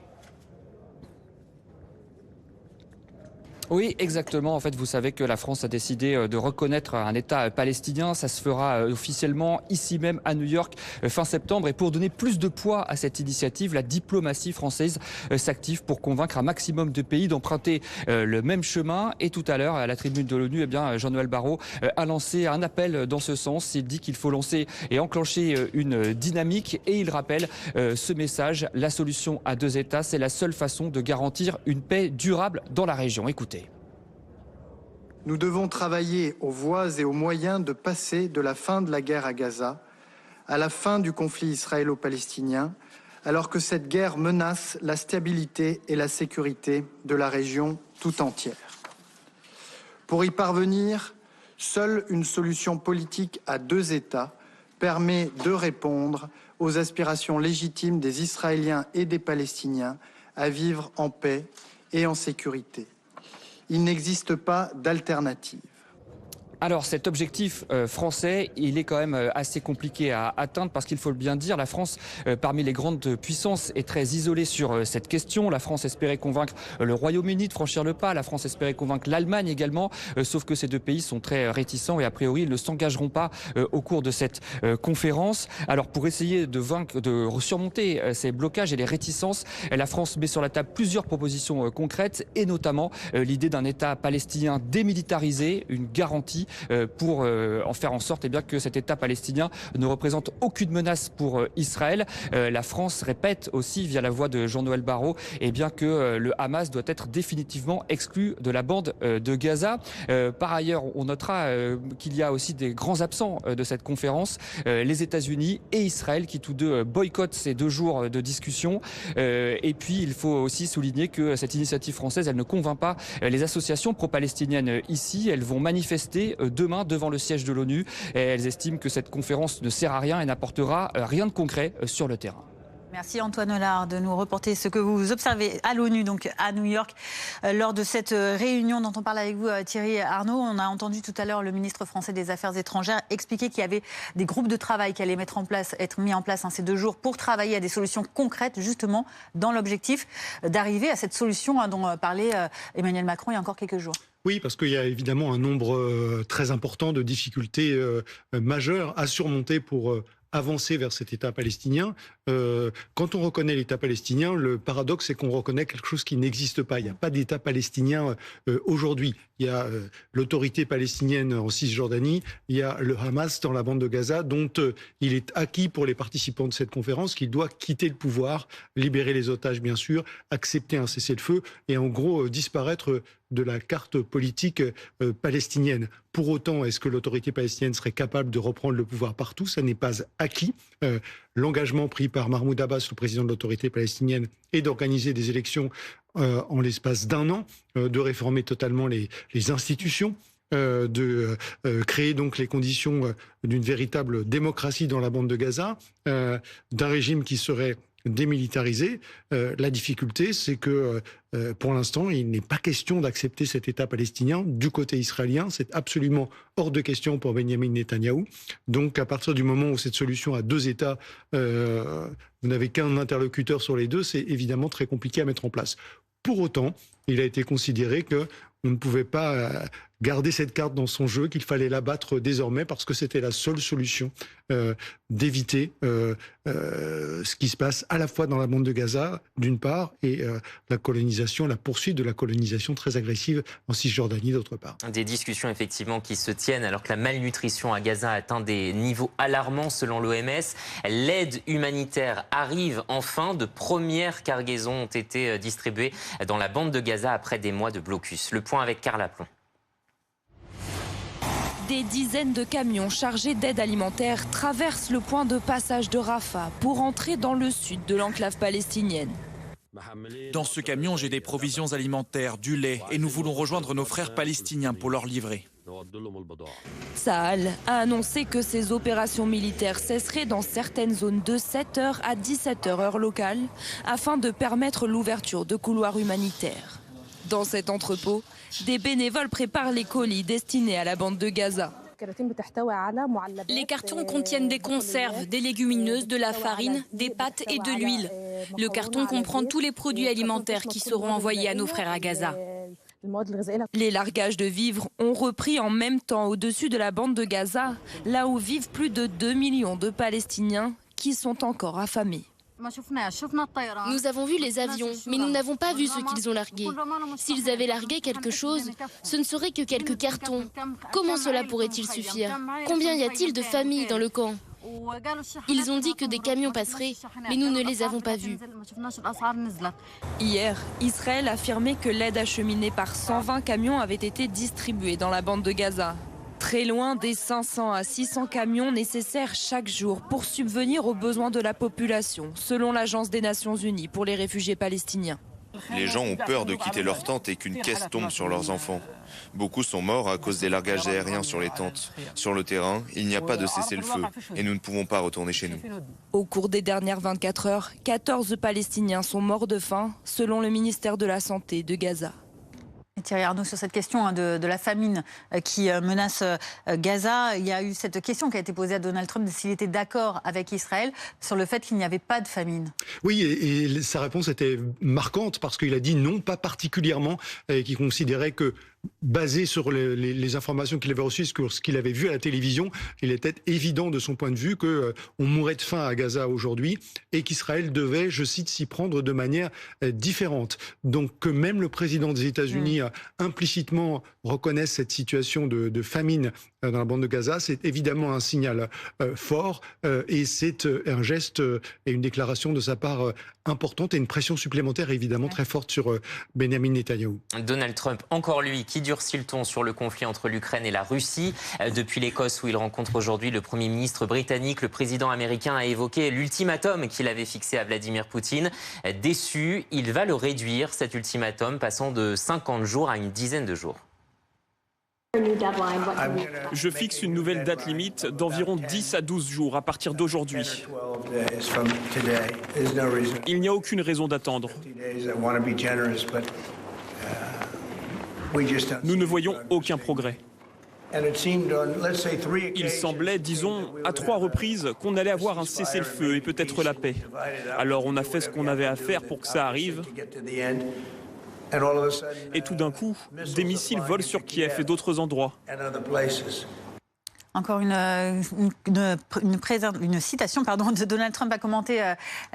Oui, exactement. En fait, vous savez que la France a décidé de reconnaître un État palestinien. Ça se fera officiellement ici même à New York fin septembre. Et pour donner plus de poids à cette initiative, la diplomatie française s'active pour convaincre un maximum de pays d'emprunter le même chemin. Et tout à l'heure, à la tribune de l'ONU, Jean-Noël Barrot a lancé un appel dans ce sens. Il dit qu'il faut lancer et enclencher une dynamique. Et il rappelle ce message, la solution à 2 États, c'est la seule façon de garantir une paix durable dans la région. Écoutez. Nous devons travailler aux voies et aux moyens de passer de la fin de la guerre à Gaza à la fin du conflit israélo-palestinien, alors que cette guerre menace la stabilité et la sécurité de la région tout entière. Pour y parvenir, seule une solution politique à 2 États permet de répondre aux aspirations légitimes des Israéliens et des Palestiniens à vivre en paix et en sécurité. Il n'existe pas d'alternative. Alors cet objectif français, il est quand même assez compliqué à atteindre parce qu'il faut le bien dire, la France, parmi les grandes puissances, est très isolée sur cette question. La France espérait convaincre le Royaume-Uni de franchir le pas, la France espérait convaincre l'Allemagne également, sauf que ces 2 pays sont très réticents et a priori ils ne s'engageront pas au cours de cette conférence. Alors pour essayer de surmonter ces blocages et les réticences, la France met sur la table plusieurs propositions concrètes et notamment l'idée d'un État palestinien démilitarisé, une garantie pour en faire en sorte que cet État palestinien ne représente aucune menace pour Israël. La France répète aussi via la voix de Jean-Noël Barrot que le Hamas doit être définitivement exclu de la bande de Gaza. Par ailleurs, on notera qu'il y a aussi des grands absents de cette conférence, les États-Unis et Israël qui tous deux boycottent ces 2 jours de discussion. Et puis il faut aussi souligner que cette initiative française, elle ne convainc pas les associations pro-palestiniennes ici. Elles vont manifester demain devant le siège de l'ONU. Elles estiment que cette conférence ne sert à rien et n'apportera rien de concret sur le terrain. Merci Antoine Lard de nous reporter ce que vous observez à l'ONU, donc à New York, lors de cette réunion dont on parle avec vous, Thierry Arnaud. On a entendu tout à l'heure le ministre français des Affaires étrangères expliquer qu'il y avait des groupes de travail qui allaient être mis en place ces 2 jours pour travailler à des solutions concrètes, justement dans l'objectif d'arriver à cette solution dont parlait Emmanuel Macron il y a encore quelques jours. Oui, parce qu'il y a évidemment un nombre très important de difficultés majeures à surmonter pour avancer vers cet État palestinien. Quand on reconnaît l'État palestinien, le paradoxe, c'est qu'on reconnaît quelque chose qui n'existe pas. Il n'y a pas d'État palestinien aujourd'hui. Il y a l'autorité palestinienne en Cisjordanie, il y a le Hamas dans la bande de Gaza, dont il est acquis pour les participants de cette conférence qu'il doit quitter le pouvoir, libérer les otages bien sûr, accepter un cessez-le-feu et en gros disparaître de la carte politique palestinienne. Pour autant, est-ce que l'autorité palestinienne serait capable de reprendre le pouvoir partout? Ça n'est pas acquis. L'engagement pris par Mahmoud Abbas, le président de l'autorité palestinienne, est d'organiser des élections en l'espace d'1 an, de réformer totalement les institutions, de créer donc les conditions d'une véritable démocratie dans la bande de Gaza, d'un régime qui serait démilitarisé. La difficulté, c'est que pour l'instant, il n'est pas question d'accepter cet État palestinien du côté israélien. C'est absolument hors de question pour Benyamin Netanyahou. Donc, à partir du moment où cette solution à 2 États, vous n'avez qu'un interlocuteur sur les deux, c'est évidemment très compliqué à mettre en place. Pour autant, il a été considéré que on ne pouvait pas garder cette carte dans son jeu, qu'il fallait la battre désormais parce que c'était la seule solution d'éviter ce qui se passe à la fois dans la bande de Gaza, d'une part, et la poursuite de la colonisation très agressive en Cisjordanie, d'autre part. Des discussions effectivement qui se tiennent alors que la malnutrition à Gaza atteint des niveaux alarmants selon l'OMS. L'aide humanitaire arrive enfin. De premières cargaisons ont été distribuées dans la bande de Gaza après des mois de blocus. Le point avec Carla Plon. Des dizaines de camions chargés d'aide alimentaire traversent le point de passage de Rafah pour entrer dans le sud de l'enclave palestinienne. Dans ce camion, j'ai des provisions alimentaires, du lait, et nous voulons rejoindre nos frères palestiniens pour leur livrer. Tsahal a annoncé que ces opérations militaires cesseraient dans certaines zones de 7h à 17h heure locale afin de permettre l'ouverture de couloirs humanitaires. Dans cet entrepôt, des bénévoles préparent les colis destinés à la bande de Gaza. Les cartons contiennent des conserves, des légumineuses, de la farine, des pâtes et de l'huile. Le carton comprend tous les produits alimentaires qui seront envoyés à nos frères à Gaza. Les largages de vivres ont repris en même temps au-dessus de la bande de Gaza, là où vivent plus de 2 millions de Palestiniens qui sont encore affamés. Nous avons vu les avions, mais nous n'avons pas vu ce qu'ils ont largué. S'ils avaient largué quelque chose, ce ne serait que quelques cartons. Comment cela pourrait-il suffire? Combien y a-t-il de familles dans le camp? Ils ont dit que des camions passeraient, mais nous ne les avons pas vus. Hier, Israël affirmait que l'aide acheminée par 120 camions avait été distribuée dans la bande de Gaza. Très loin des 500 à 600 camions nécessaires chaque jour pour subvenir aux besoins de la population, selon l'Agence des Nations Unies pour les réfugiés palestiniens. Les gens ont peur de quitter leur tente et qu'une caisse tombe sur leurs enfants. Beaucoup sont morts à cause des largages aériens sur les tentes. Sur le terrain, il n'y a pas de cessez-le-feu et nous ne pouvons pas retourner chez nous. Au cours des dernières 24 heures, 14 Palestiniens sont morts de faim, selon le ministère de la Santé de Gaza. Thierry Arnaud, sur cette question de la famine qui menace Gaza, il y a eu cette question qui a été posée à Donald Trump s'il était d'accord avec Israël sur le fait qu'il n'y avait pas de famine. Oui, et sa réponse était marquante parce qu'il a dit non, pas particulièrement, et qu'il considérait que, basé sur les informations qu'il avait reçues, sur ce qu'il avait vu à la télévision, il était évident de son point de vue qu'on mourrait de faim à Gaza aujourd'hui et qu'Israël devait, je cite, s'y prendre de manière différente. Donc que même le président des États-Unis implicitement reconnaisse cette situation de famine dans la bande de Gaza, c'est évidemment un signal fort et c'est un geste et une déclaration de sa part importante et une pression supplémentaire évidemment très forte sur Benyamin Netanyahou. Donald Trump, encore lui, qui durcit le ton sur le conflit entre l'Ukraine et la Russie. Depuis l'Écosse où il rencontre aujourd'hui le Premier ministre britannique, le président américain a évoqué l'ultimatum qu'il avait fixé à Vladimir Poutine. Déçu, il va le réduire, cet ultimatum, passant de 50 jours à une dizaine de jours. Je fixe une nouvelle date limite d'environ 10 à 12 jours à partir d'aujourd'hui. Il n'y a aucune raison d'attendre. Nous ne voyons aucun progrès. Il semblait, disons, à 3 reprises qu'on allait avoir un cessez-le-feu et peut-être la paix. Alors on a fait ce qu'on avait à faire pour que ça arrive. Et tout d'un coup, des missiles volent sur Kiev et d'autres endroits. Encore une citation de Donald Trump à commenter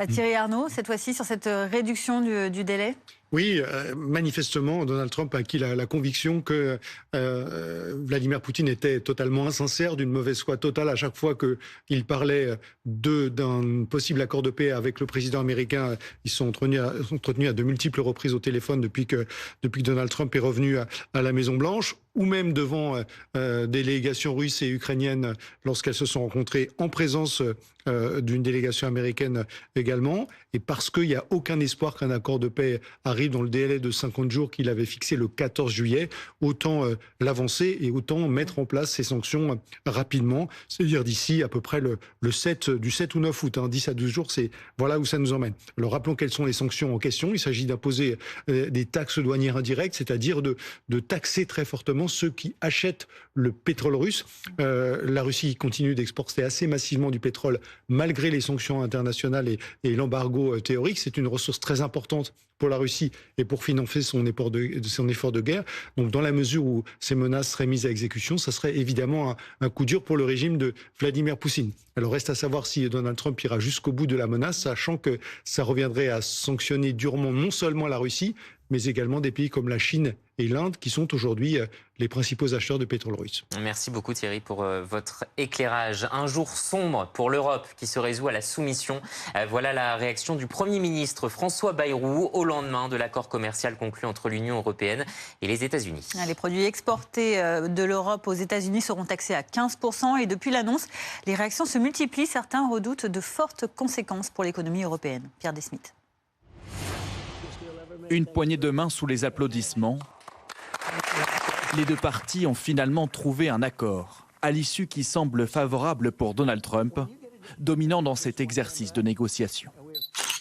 Thierry Arnaud, cette fois-ci sur cette réduction du délai. Oui, manifestement, Donald Trump a acquis la conviction que Vladimir Poutine était totalement insincère, d'une mauvaise foi totale à chaque fois qu'il parlait d'un possible accord de paix avec le président américain. Ils sont entretenus à de multiples reprises au téléphone depuis que Donald Trump est revenu à la Maison-Blanche, ou même devant des délégations russes et ukrainiennes lorsqu'elles se sont rencontrées en présence d'une délégation américaine également. Et parce qu'il n'y a aucun espoir qu'un accord de paix arrive dans le délai de 50 jours qu'il avait fixé le 14 juillet, autant l'avancer et autant mettre en place ces sanctions rapidement. C'est-à-dire d'ici à peu près du 7 ou 9 août, 10 à 12 jours, c'est voilà où ça nous emmène. Alors rappelons quelles sont les sanctions en question. Il s'agit d'imposer des taxes douanières indirectes, c'est-à-dire de taxer très fortement ceux qui achètent le pétrole russe. La Russie continue d'exporter assez massivement du pétrole malgré les sanctions internationales et l'embargo théorique. C'est une ressource très importante pour la Russie et pour financer son effort de guerre. Donc dans la mesure où ces menaces seraient mises à exécution, ça serait évidemment un coup dur pour le régime de Vladimir Poutine. Alors reste à savoir si Donald Trump ira jusqu'au bout de la menace, sachant que ça reviendrait à sanctionner durement non seulement la Russie, mais également des pays comme la Chine et l'Inde, qui sont aujourd'hui les principaux acheteurs de pétrole russe. Merci beaucoup Thierry pour votre éclairage. Un jour sombre pour l'Europe qui se résout à la soumission. Voilà la réaction du Premier ministre François Bayrou au lendemain de l'accord commercial conclu entre l'Union européenne et les États-Unis. Les produits exportés de l'Europe aux États-Unis seront taxés à 15%. Et depuis l'annonce, les réactions se multiplient. Certains redoutent de fortes conséquences pour l'économie européenne. Pierre Desmith. Une poignée de main sous les applaudissements. Les deux parties ont finalement trouvé un accord, à l'issue qui semble favorable pour Donald Trump, dominant dans cet exercice de négociation.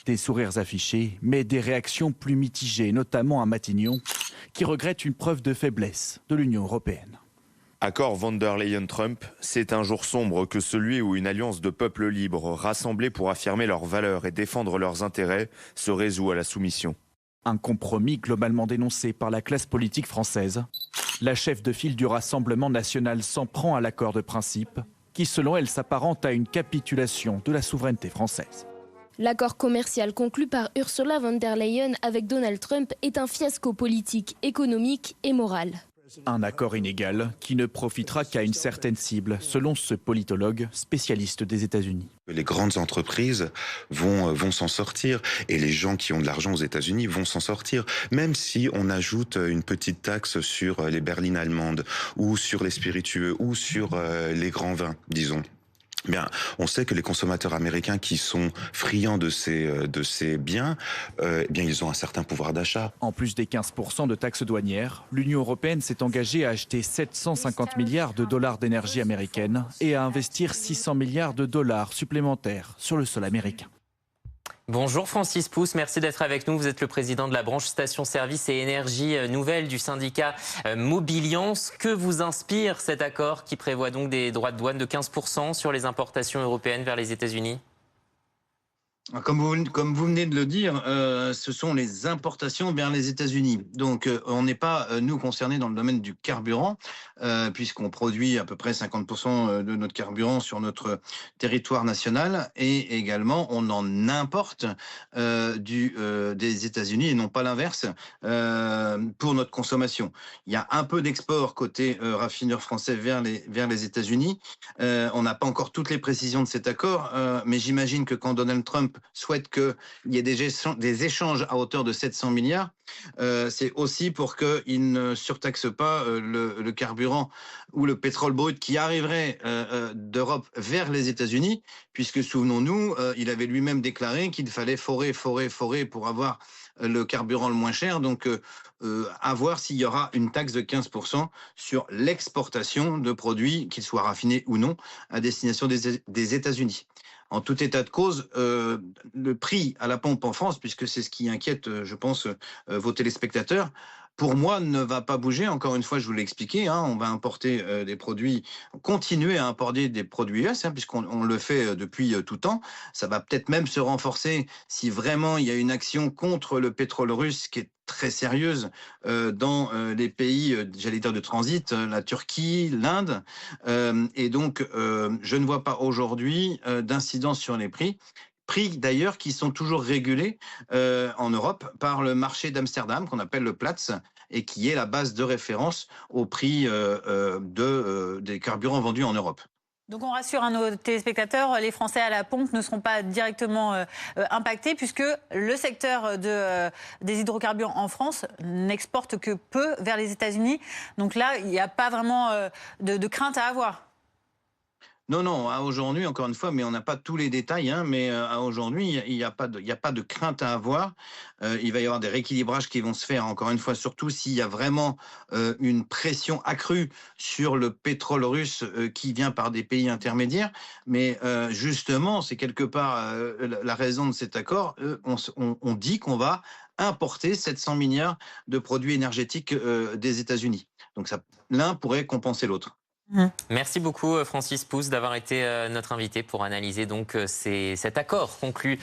Des sourires affichés, mais des réactions plus mitigées, notamment à Matignon, qui regrette une preuve de faiblesse de l'Union européenne. Accord von der Leyen-Trump, c'est un jour sombre que celui où une alliance de peuples libres, rassemblés pour affirmer leurs valeurs et défendre leurs intérêts, se résout à la soumission. Un compromis globalement dénoncé par la classe politique française. La chef de file du Rassemblement national s'en prend à l'accord de principe, qui selon elle s'apparente à une capitulation de la souveraineté française. L'accord commercial conclu par Ursula von der Leyen avec Donald Trump est un fiasco politique, économique et moral. Un accord inégal qui ne profitera qu'à une certaine cible, selon ce politologue spécialiste des États-Unis. Les grandes entreprises vont s'en sortir et les gens qui ont de l'argent aux États-Unis vont s'en sortir. Même si on ajoute une petite taxe sur les berlines allemandes ou sur les spiritueux ou sur les grands vins, disons. Bien, on sait que les consommateurs américains qui sont friands de ces biens, bien ils ont un certain pouvoir d'achat. En plus des 15% de taxes douanières, l'Union européenne s'est engagée à acheter 750 milliards de dollars d'énergie américaine et à investir 600 milliards de dollars supplémentaires sur le sol américain. Bonjour Francis Pousse, merci d'être avec nous. Vous êtes le président de la branche Station-Service et Énergie Nouvelle du syndicat Mobiliance. Que vous inspire cet accord qui prévoit donc des droits de douane de 15% sur les importations européennes vers les États-Unis ? Comme vous venez de le dire, ce sont les importations vers les États-Unis. Donc, on n'est pas, nous, concernés dans le domaine du carburant, puisqu'on produit à peu près 50% de notre carburant sur notre territoire national. Et également, on en importe des États-Unis et non pas l'inverse pour notre consommation. Il y a un peu d'export côté raffineur français vers les États-Unis. On n'a pas encore toutes les précisions de cet accord, mais j'imagine que quand Donald Trump souhaite qu'il y ait des échanges à hauteur de 700 milliards, c'est aussi pour qu'il ne surtaxe pas le carburant ou le pétrole brut qui arriverait d'Europe vers les États-Unis, puisque souvenons-nous, il avait lui-même déclaré qu'il fallait forer pour avoir le carburant le moins cher, donc à voir s'il y aura une taxe de 15% sur l'exportation de produits, qu'ils soient raffinés ou non, à destination des États-Unis. En tout état de cause, le prix à la pompe en France, puisque c'est ce qui inquiète, je pense, vos téléspectateurs, pour moi, ne va pas bouger. Encore une fois, je vous l'ai expliqué, on va importer des produits, continuer à importer des produits US, puisqu'on le fait depuis tout temps. Ça va peut-être même se renforcer si vraiment il y a une action contre le pétrole russe qui est très sérieuses dans les pays, j'allais dire de transit, la Turquie, l'Inde. Et donc, je ne vois pas aujourd'hui d'incidence sur les prix d'ailleurs qui sont toujours régulés en Europe par le marché d'Amsterdam, qu'on appelle le Platts, et qui est la base de référence au prix des carburants vendus en Europe. Donc on rassure nos téléspectateurs, les Français à la pompe ne seront pas directement impactés puisque le secteur des hydrocarbures en France n'exporte que peu vers les États-Unis. Donc là, il n'y a pas vraiment de crainte à avoir. Non, à aujourd'hui, encore une fois, mais on n'a pas tous les détails, hein, mais à aujourd'hui, il n'y a pas de crainte à avoir. Il va y avoir des rééquilibrages qui vont se faire, encore une fois, surtout s'il y a vraiment une pression accrue sur le pétrole russe qui vient par des pays intermédiaires. Mais justement, c'est quelque part la raison de cet accord. On dit qu'on va importer 700 milliards de produits énergétiques des États-Unis. Donc l'un pourrait compenser l'autre. Merci beaucoup Francis Pousse d'avoir été notre invité pour analyser donc cet accord conclu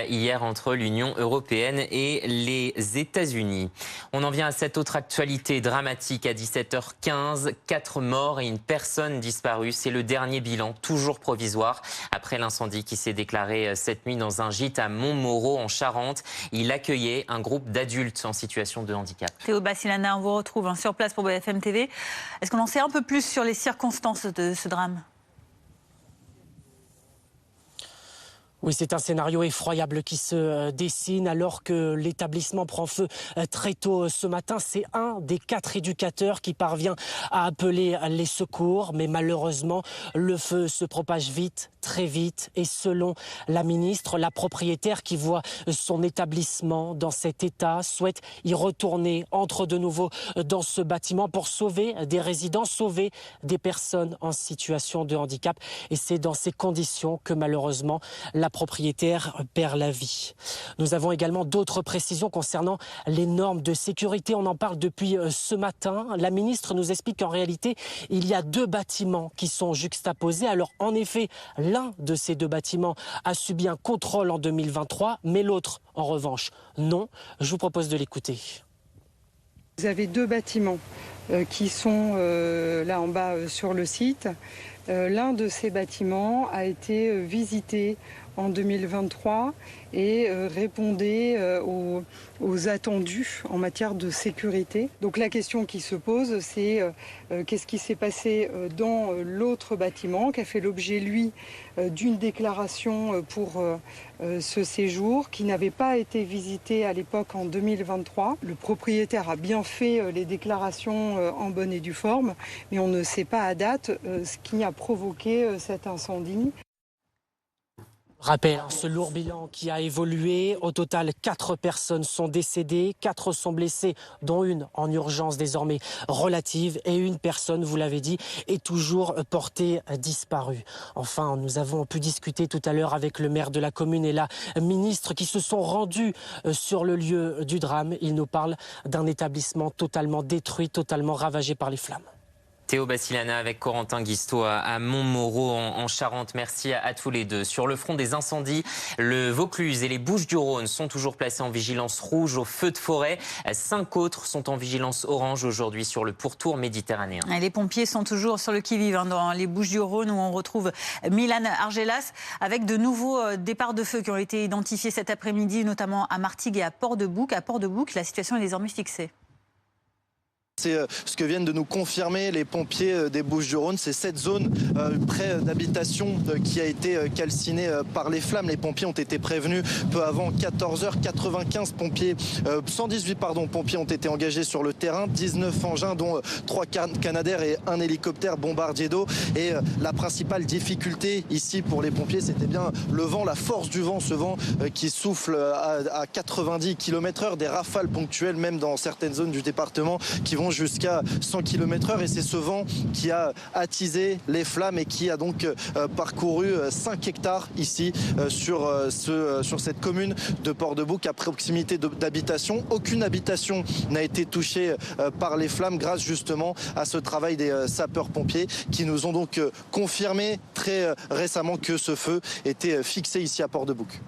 hier entre l'Union européenne et les États-Unis. On en vient à cette autre actualité dramatique à 17h15. 4 morts et une personne disparue. C'est le dernier bilan, toujours provisoire, après l'incendie qui s'est déclaré cette nuit dans un gîte à Montmoreau en Charente. Il accueillait un groupe d'adultes en situation de handicap. Théo Bassilana, on vous retrouve sur place pour BFM TV. Est-ce qu'on en sait un peu plus sur les circonstances de ce drame ? Oui, c'est un scénario effroyable qui se dessine alors que l'établissement prend feu très tôt ce matin. C'est un des 4 éducateurs qui parvient à appeler les secours. Mais malheureusement, le feu se propage vite, très vite. Et selon la ministre, la propriétaire qui voit son établissement dans cet état souhaite y retourner, entre de nouveau dans ce bâtiment pour sauver des résidents, sauver des personnes en situation de handicap. Et c'est dans ces conditions que malheureusement, la propriétaire perd la vie. Nous avons également d'autres précisions concernant les normes de sécurité. On en parle depuis ce matin. La ministre nous explique qu'en réalité, il y a 2 bâtiments qui sont juxtaposés. Alors en effet, l'un de ces 2 bâtiments a subi un contrôle en 2023, mais l'autre, en revanche, non. Je vous propose de l'écouter. Vous avez 2 bâtiments qui sont là en bas sur le site. L'un de ces bâtiments a été visité en 2023 et répondait aux attendus en matière de sécurité. Donc la question qui se pose, c'est qu'est-ce qui s'est passé dans l'autre bâtiment, qui a fait l'objet, lui, d'une déclaration pour ce séjour, qui n'avait pas été visité à l'époque en 2023. Le propriétaire a bien fait les déclarations en bonne et due forme, mais on ne sait pas à date ce qui a provoqué cet incendie. Rappel, ce lourd bilan qui a évolué. Au total, 4 personnes sont décédées, 4 sont blessées, dont une en urgence désormais relative. Et une personne, vous l'avez dit, est toujours portée disparue. Enfin, nous avons pu discuter tout à l'heure avec le maire de la commune et la ministre qui se sont rendus sur le lieu du drame. Ils nous parlent d'un établissement totalement détruit, totalement ravagé par les flammes. Théo Bassilana avec Corentin Guisto à Montmoreau en Charente. Merci à tous les deux. Sur le front des incendies, le Vaucluse et les Bouches-du-Rhône sont toujours placés en vigilance rouge au feu de forêt. 5 autres sont en vigilance orange aujourd'hui sur le pourtour méditerranéen. Et les pompiers sont toujours sur le qui-vive dans les Bouches-du-Rhône où on retrouve Milan Argelas avec de nouveaux départs de feu qui ont été identifiés cet après-midi, notamment à Martigues et à Port-de-Bouc. À Port-de-Bouc, la situation est désormais fixée. C'est ce que viennent de nous confirmer les pompiers des Bouches-du-Rhône. C'est cette zone près d'habitation qui a été calcinée par les flammes. Les pompiers ont été prévenus peu avant 14h. 95 pompiers, 118 pompiers ont été engagés sur le terrain. 19 engins, dont 3 Canadair et 1 hélicoptère bombardier d'eau. Et la principale difficulté ici pour les pompiers, c'était bien le vent, la force du vent. Ce vent qui souffle à 90 km/h, des rafales ponctuelles, même dans certaines zones du département, qui vont jusqu'à 100 km/h, et c'est ce vent qui a attisé les flammes et qui a donc parcouru 5 hectares ici sur cette commune de Port-de-Bouc, à proximité d'habitations. Aucune habitation n'a été touchée par les flammes grâce justement à ce travail des sapeurs-pompiers qui nous ont donc confirmé très récemment que ce feu était fixé ici à Port-de-Bouc.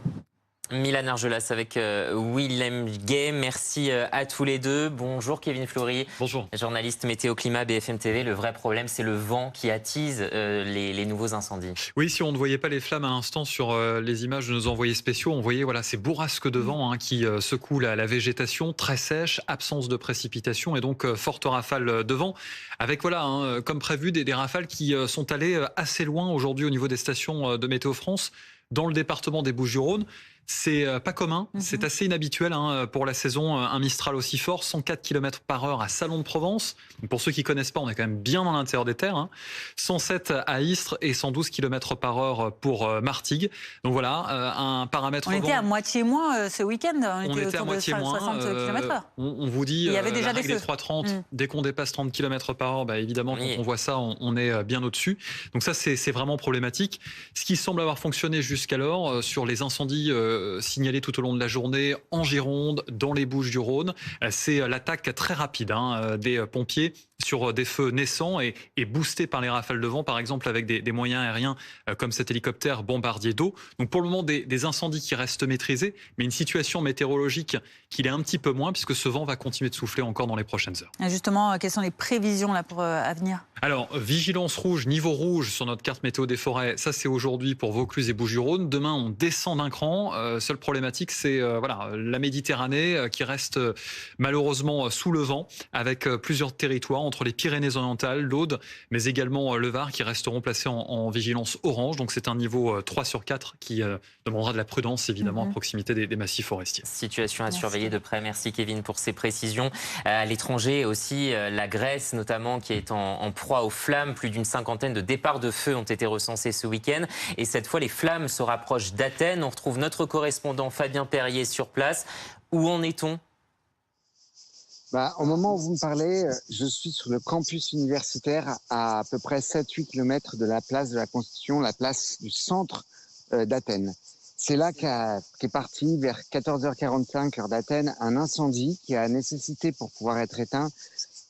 Milan Argelas avec Willem Gay. Merci à tous les deux. Bonjour Kevin Fleury. Bonjour. Journaliste météo climat BFM TV. Le vrai problème, c'est le vent qui attise les nouveaux incendies. Oui, si on ne voyait pas les flammes à l'instant sur les images de nos envoyés spéciaux, on voyait ces bourrasques de vent qui secouent la végétation, très sèche, absence de précipitations et donc fortes rafales de vent. Avec comme prévu des rafales qui sont allées assez loin aujourd'hui au niveau des stations de Météo France dans le département des Bouches-du-Rhône. C'est pas commun, c'est assez inhabituel pour la saison, un Mistral aussi fort, 104 km/h à Salon de Provence. Pour ceux qui connaissent pas, on est quand même bien dans l'intérieur des terres. 107 à Istres et 112 km/h pour Martigues. Donc voilà, un paramètre. On était à moitié moins ce week-end. On était à moitié moins. 60 km/h. On vous dit, il y avait déjà la règle des 3,30, dès qu'on dépasse 30 km/h, évidemment, quand on voit ça, on est bien au-dessus. Donc ça, c'est vraiment problématique. Ce qui semble avoir fonctionné jusqu'alors sur les incendies signalés tout au long de la journée en Gironde, dans les Bouches-du-Rhône, c'est l'attaque très rapide des pompiers sur des feux naissants et boostés par les rafales de vent, par exemple avec des moyens aériens comme cet hélicoptère bombardier d'eau. Donc pour le moment, des incendies qui restent maîtrisés, mais une situation météorologique qui l'est un petit peu moins, puisque ce vent va continuer de souffler encore dans les prochaines heures. Et justement, quelles sont les prévisions là pour à venir ? Alors, vigilance rouge, niveau rouge sur notre carte météo des forêts, ça c'est aujourd'hui pour Vaucluse et Bouches-du-Rhône. Demain, on descend d'un cran. Seule problématique, c'est la Méditerranée qui reste malheureusement sous le vent, avec plusieurs territoires entre les Pyrénées-Orientales, l'Aude, mais également le Var qui resteront placés en vigilance orange. Donc c'est un niveau 3 sur 4 qui demandera de la prudence évidemment à proximité des massifs forestiers. Situation à surveiller de près. Merci Kevin pour ces précisions. À l'étranger aussi, la Grèce notamment qui est en proie aux flammes. Plus d'une cinquantaine de départs de feu ont été recensés ce week-end. Et cette fois, les flammes se rapprochent d'Athènes. On retrouve notre correspondant Fabien Perrier sur place. Où en est-on ? Au moment où vous me parlez, je suis sur le campus universitaire à peu près 7-8 km de la place de la Constitution, la place du centre d'Athènes. C'est là qu'est parti vers 14h45 heure d'Athènes un incendie qui a nécessité pour pouvoir être éteint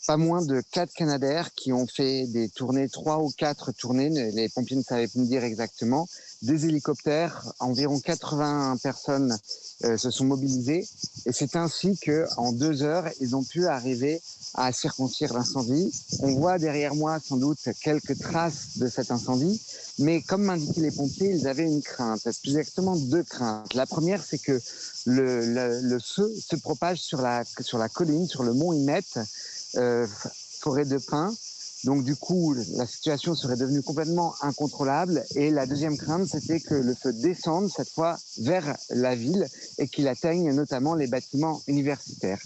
pas moins de 4 Canadair qui ont fait des tournées, 3 ou 4 tournées, les pompiers ne savaient plus me dire exactement, des hélicoptères, environ 80 personnes se sont mobilisées et c'est ainsi qu'en 2 heures, ils ont pu arriver à circonscrire l'incendie. On voit derrière moi sans doute quelques traces de cet incendie, mais comme m'indiquaient les pompiers, ils avaient une crainte, plus exactement 2 craintes. La première, c'est que le feu se propage sur la colline, sur le mont Hymette, forêt de pins. Donc du coup, la situation serait devenue complètement incontrôlable. Et la deuxième crainte, c'était que le feu descende cette fois vers la ville et qu'il atteigne notamment les bâtiments universitaires.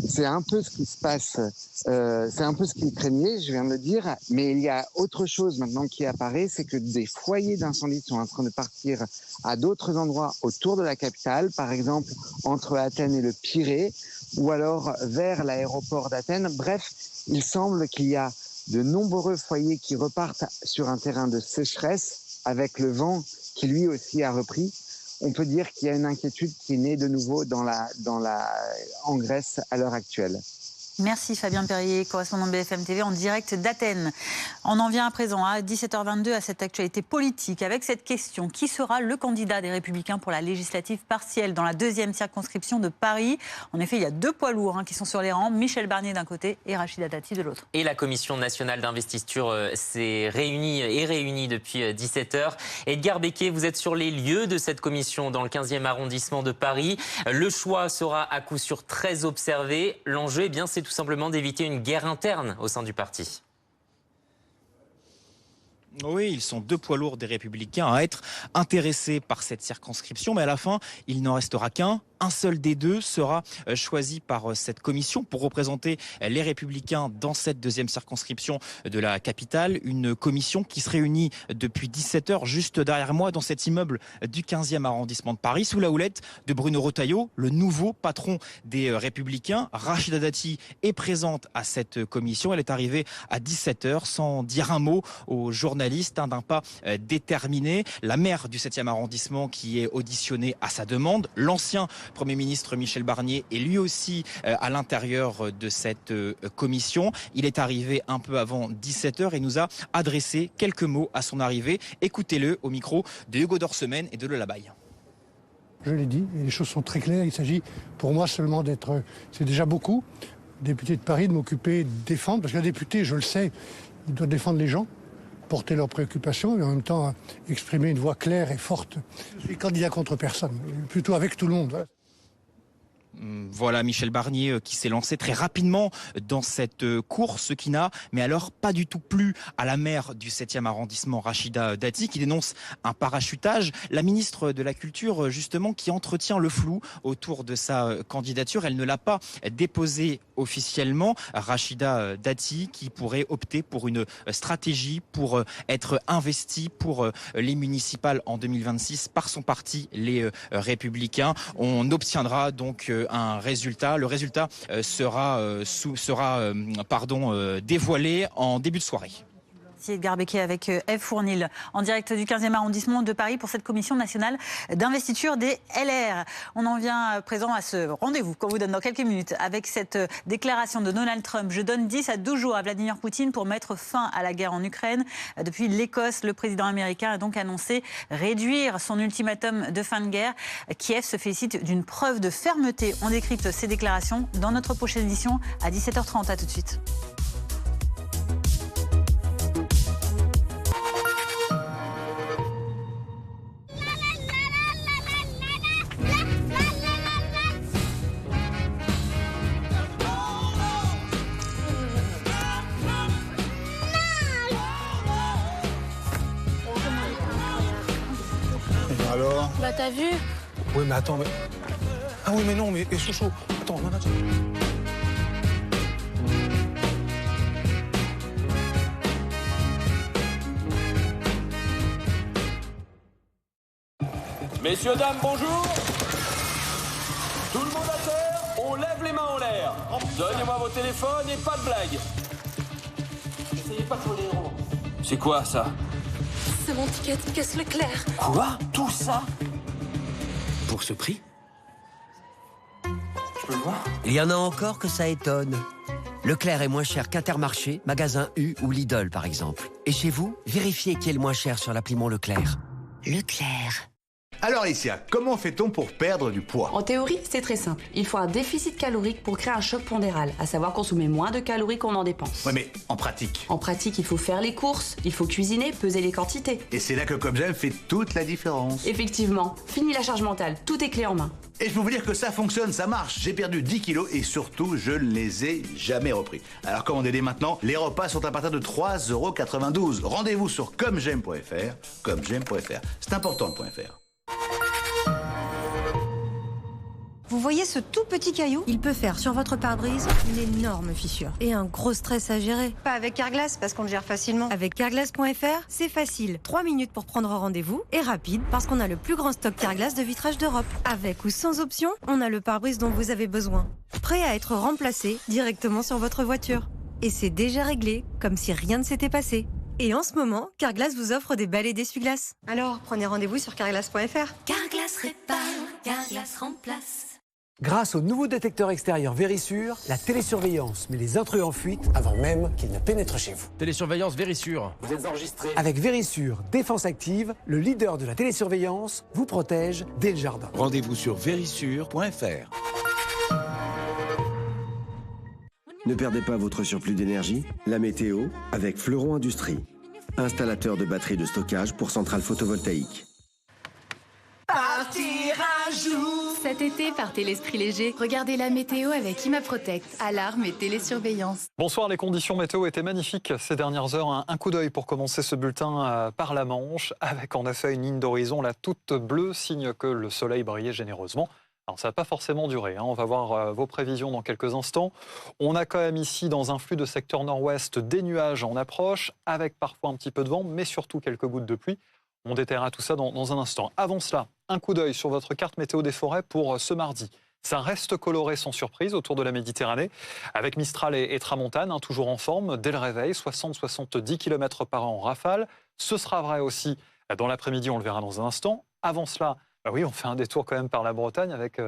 C'est un peu ce qui se passe, c'est un peu ce qu'ils craignaient, je viens de le dire. Mais il y a autre chose maintenant qui apparaît, c'est que des foyers d'incendie sont en train de partir à d'autres endroits autour de la capitale, par exemple entre Athènes et le Pirée, ou alors vers l'aéroport d'Athènes. Bref, il semble qu'il y a de nombreux foyers qui repartent sur un terrain de sécheresse avec le vent qui lui aussi a repris. On peut dire qu'il y a une inquiétude qui est née de nouveau en Grèce à l'heure actuelle. Merci Fabien Perrier, correspondant de BFM TV en direct d'Athènes. On en vient à présent à 17h22 à cette actualité politique avec cette question. Qui sera le candidat des Républicains pour la législative partielle dans la 2e circonscription de Paris ? En effet, il y a 2 poids lourds qui sont sur les rangs, Michel Barnier d'un côté et Rachida Dati de l'autre. Et la Commission nationale d'investiture s'est réunie depuis 17h. Edgar Becquet, vous êtes sur les lieux de cette commission dans le 15e arrondissement de Paris. Le choix sera à coup sûr très observé. L'enjeu, c'est tout simplement d'éviter une guerre interne au sein du parti. Oui, ils sont 2 poids lourds des Républicains à être intéressés par cette circonscription, mais à la fin, il n'en restera qu'un. Un seul des 2 sera choisi par cette commission pour représenter les Républicains dans cette 2e circonscription de la capitale. Une commission qui se réunit depuis 17h juste derrière moi dans cet immeuble du 15e arrondissement de Paris, sous la houlette de Bruno Retailleau, le nouveau patron des Républicains. Rachida Dati est présente à cette commission. Elle est arrivée à 17h sans dire un mot aux journalistes, d'un pas déterminé. La maire du 7e arrondissement qui est auditionnée à sa demande. L'ancien Premier ministre Michel Barnier est lui aussi à l'intérieur de cette commission. Il est arrivé un peu avant 17h et nous a adressé quelques mots à son arrivée. Écoutez-le au micro de Hugo Dorsemène et de Lola Baye. je l'ai dit, et les choses sont très claires. Il s'agit pour moi seulement d'être, c'est déjà beaucoup, député de Paris, de m'occuper, de défendre, parce qu'un député, je le sais, il doit défendre les gens, porter leurs préoccupations, mais en même temps exprimer une voix claire et forte. Je suis candidat contre personne, plutôt avec tout le monde. Voilà. Voilà Michel Barnier qui s'est lancé très rapidement dans cette course qui n'a, mais alors pas du tout plu à la maire du 7e arrondissement, Rachida Dati, qui dénonce un parachutage. La ministre de la Culture, justement, qui entretient le flou autour de sa candidature. Elle ne l'a pas déposée officiellement. Rachida Dati qui pourrait opter pour une stratégie pour être investie pour les municipales en 2026 par son parti, les Républicains. On obtiendra donc un résultat. Le résultat sera dévoilé en début de soirée. Edgar Becquet avec Ève Fournil en direct du 15e arrondissement de Paris pour cette commission nationale d'investiture des LR. On en vient à présent à ce rendez-vous qu'on vous donne dans quelques minutes avec cette déclaration de Donald Trump. Je donne 10 à 12 jours à Vladimir Poutine pour mettre fin à la guerre en Ukraine. Depuis l'Écosse, le président américain a donc annoncé réduire son ultimatum de fin de guerre. Kiev se félicite d'une preuve de fermeté. On décrypte ces déclarations dans notre prochaine édition à 17h30. À tout de suite. Alors ? Bah t'as vu ? Oui mais attends, mais... Ah oui mais non, mais Chouchou, attends, non, attends. Messieurs, dames, bonjour. Tout le monde à terre, on lève les mains en l'air. Donnez-moi vos téléphones et pas de blagues. Essayez pas de jouer les héros. C'est quoi ça ? C'est mon ticket de caisse Leclerc. Quoi ? Tout ça ? Pour ce prix ? Je peux le voir ? Il y en a encore que ça étonne. Leclerc est moins cher qu'Intermarché, Magasin U ou Lidl par exemple. Et chez vous, vérifiez qui est le moins cher sur l'appli Mon Leclerc. Leclerc. Alors Alicia, comment fait-on pour perdre du poids ? En théorie, c'est très simple. Il faut un déficit calorique pour créer un choc pondéral, à savoir consommer moins de calories qu'on en dépense. Ouais mais en pratique ? En pratique, il faut faire les courses, il faut cuisiner, peser les quantités. Et c'est là que Comme J'aime fait toute la différence. Effectivement, fini la charge mentale, tout est clé en main. Et je peux vous dire que ça fonctionne, ça marche. J'ai perdu 10 kilos et surtout, je ne les ai jamais repris. Alors commandez-les maintenant, les repas sont à partir de 3,92 €. Rendez-vous sur commej'aime.fr, commej'aime.fr. C'est important le .fr. Vous voyez ce tout petit caillou ? Il peut faire sur votre pare-brise une énorme fissure et un gros stress à gérer. Pas avec Carglass parce qu'on le gère facilement. Avec Carglass.fr, c'est facile. 3 minutes pour prendre rendez-vous et rapide parce qu'on a le plus grand stock Carglass de vitrage d'Europe. Avec ou sans option, on a le pare-brise dont vous avez besoin. Prêt à être remplacé directement sur votre voiture. Et c'est déjà réglé, comme si rien ne s'était passé. Et en ce moment, Carglass vous offre des balais d'essuie-glace. Alors, prenez rendez-vous sur Carglass.fr. Carglass répare, Carglass remplace. Grâce au nouveau détecteur extérieur Vérissure, la télésurveillance met les intrus en fuite avant même qu'ils ne pénètrent chez vous. Télésurveillance Vérissure. Vous êtes enregistré. Avec Vérissure Défense Active, le leader de la télésurveillance vous protège dès le jardin. Rendez-vous sur vérissure.fr. Ne perdez pas votre surplus d'énergie. La météo avec Fleuron Industrie. Installateur de batteries de stockage pour centrales photovoltaïques. Partir un jour. Cet été, partez l'esprit léger. Regardez la météo avec ImaProtect. Alarme et télésurveillance. Bonsoir, les conditions météo étaient magnifiques ces dernières heures. Un coup d'œil pour commencer ce bulletin par la Manche, avec en effet une ligne d'horizon là toute bleue, signe que le soleil brillait généreusement. Alors ça n'a pas forcément duré, on va voir vos prévisions dans quelques instants. On a quand même ici, dans un flux de secteur nord-ouest, des nuages en approche, avec parfois un petit peu de vent, mais surtout quelques gouttes de pluie. On détaillera tout ça dans un instant. Avant cela, un coup d'œil sur votre carte météo des forêts pour ce mardi. Ça reste coloré sans surprise autour de la Méditerranée, avec Mistral et Tramontane, toujours en forme, dès le réveil, 60-70 km par an en rafale. Ce sera vrai aussi dans l'après-midi, on le verra dans un instant. Avant cela, oui, on fait un détour quand même par la Bretagne avec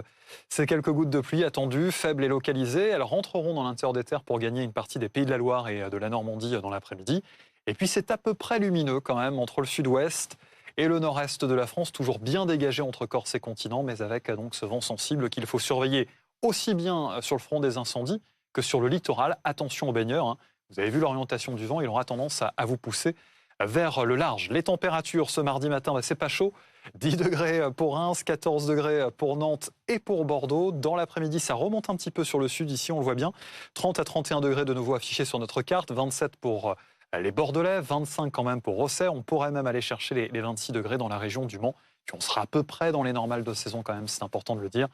ces quelques gouttes de pluie attendues, faibles et localisées. Elles rentreront dans l'intérieur des terres pour gagner une partie des Pays de la Loire et de la Normandie dans l'après-midi. Et puis c'est à peu près lumineux quand même entre le sud-ouest et le nord-est de la France, toujours bien dégagé entre Corse et continent, mais avec donc ce vent sensible qu'il faut surveiller aussi bien sur le front des incendies que sur le littoral. Attention aux baigneurs, hein. Vous avez vu l'orientation du vent, il aura tendance à vous pousser vers le large. Les températures ce mardi matin, c'est pas chaud. 10 degrés pour Reims, 14 degrés pour Nantes et pour Bordeaux. Dans l'après-midi, ça remonte un petit peu sur le sud. Ici, on le voit bien. 30 à 31 degrés de nouveau affichés sur notre carte. 27 pour les Bordelais, 25 quand même pour Auxerre. On pourrait même aller chercher les 26 degrés dans la région du Mans. Puis on sera à peu près dans les normales de saison quand même, c'est important de le dire.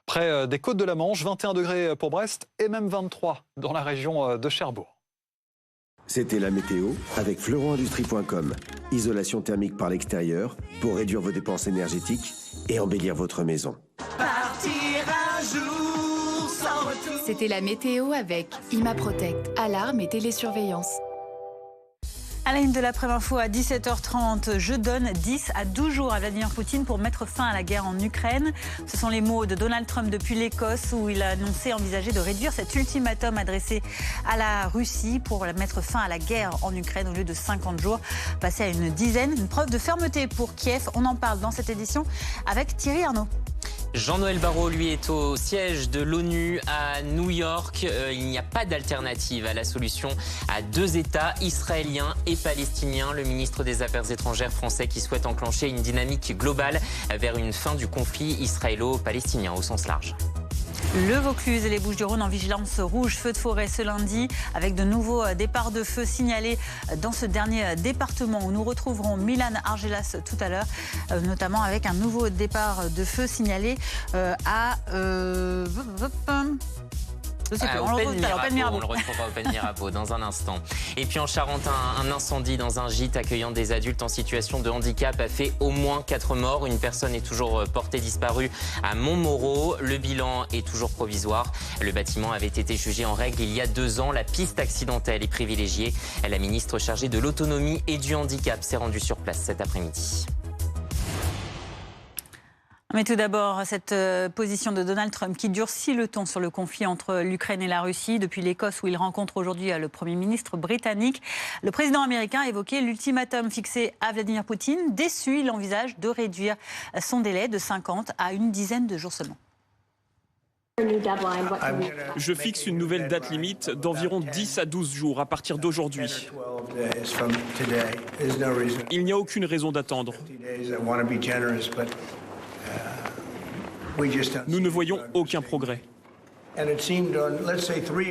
Près des côtes de la Manche, 21 degrés pour Brest et même 23 dans la région de Cherbourg. C'était la météo avec fleuronindustrie.com. Isolation thermique par l'extérieur pour réduire vos dépenses énergétiques et embellir votre maison. Partir un jour sans retour. C'était la météo avec ImaProtect, alarme et télésurveillance. À la une de l'après-info à 17h30, je donne 10 à 12 jours à Vladimir Poutine pour mettre fin à la guerre en Ukraine. Ce sont les mots de Donald Trump depuis l'Écosse où il a annoncé envisager de réduire cet ultimatum adressé à la Russie pour mettre fin à la guerre en Ukraine au lieu de 50 jours, passer à une dizaine. Une preuve de fermeté pour Kiev. On en parle dans cette édition avec Thierry Arnaud. Jean-Noël Barrot, lui, est au siège de l'ONU à New York. Il n'y a pas d'alternative à la solution à deux États, israéliens et palestiniens. Le ministre des Affaires étrangères français qui souhaite enclencher une dynamique globale vers une fin du conflit israélo-palestinien au sens large. Le Vaucluse et les Bouches-du-Rhône en vigilance rouge, feu de forêt ce lundi, avec de nouveaux départs de feu signalés dans ce dernier département où nous retrouverons Milan Argelas tout à l'heure, notamment avec un nouveau départ de feu signalé à... On le retrouvera au Pen Mirabeau dans un instant. Et puis en Charente, un incendie dans un gîte accueillant des adultes en situation de handicap a fait au moins 4 morts. Une personne est toujours portée disparue à Montmoreau. Le bilan est toujours provisoire. Le bâtiment avait été jugé en règle il y a 2 ans. La piste accidentelle est privilégiée. La ministre chargée de l'autonomie et du handicap s'est rendue sur place cet après-midi. Mais tout d'abord, cette position de Donald Trump qui durcit le ton sur le conflit entre l'Ukraine et la Russie depuis l'Écosse où il rencontre aujourd'hui le Premier ministre britannique. Le président américain a évoqué l'ultimatum fixé à Vladimir Poutine. Déçu, il envisage de réduire son délai de 50 à une dizaine de jours seulement. Je fixe une nouvelle date limite d'environ 10 à 12 jours à partir d'aujourd'hui. Il n'y a aucune raison d'attendre. Nous ne voyons aucun progrès.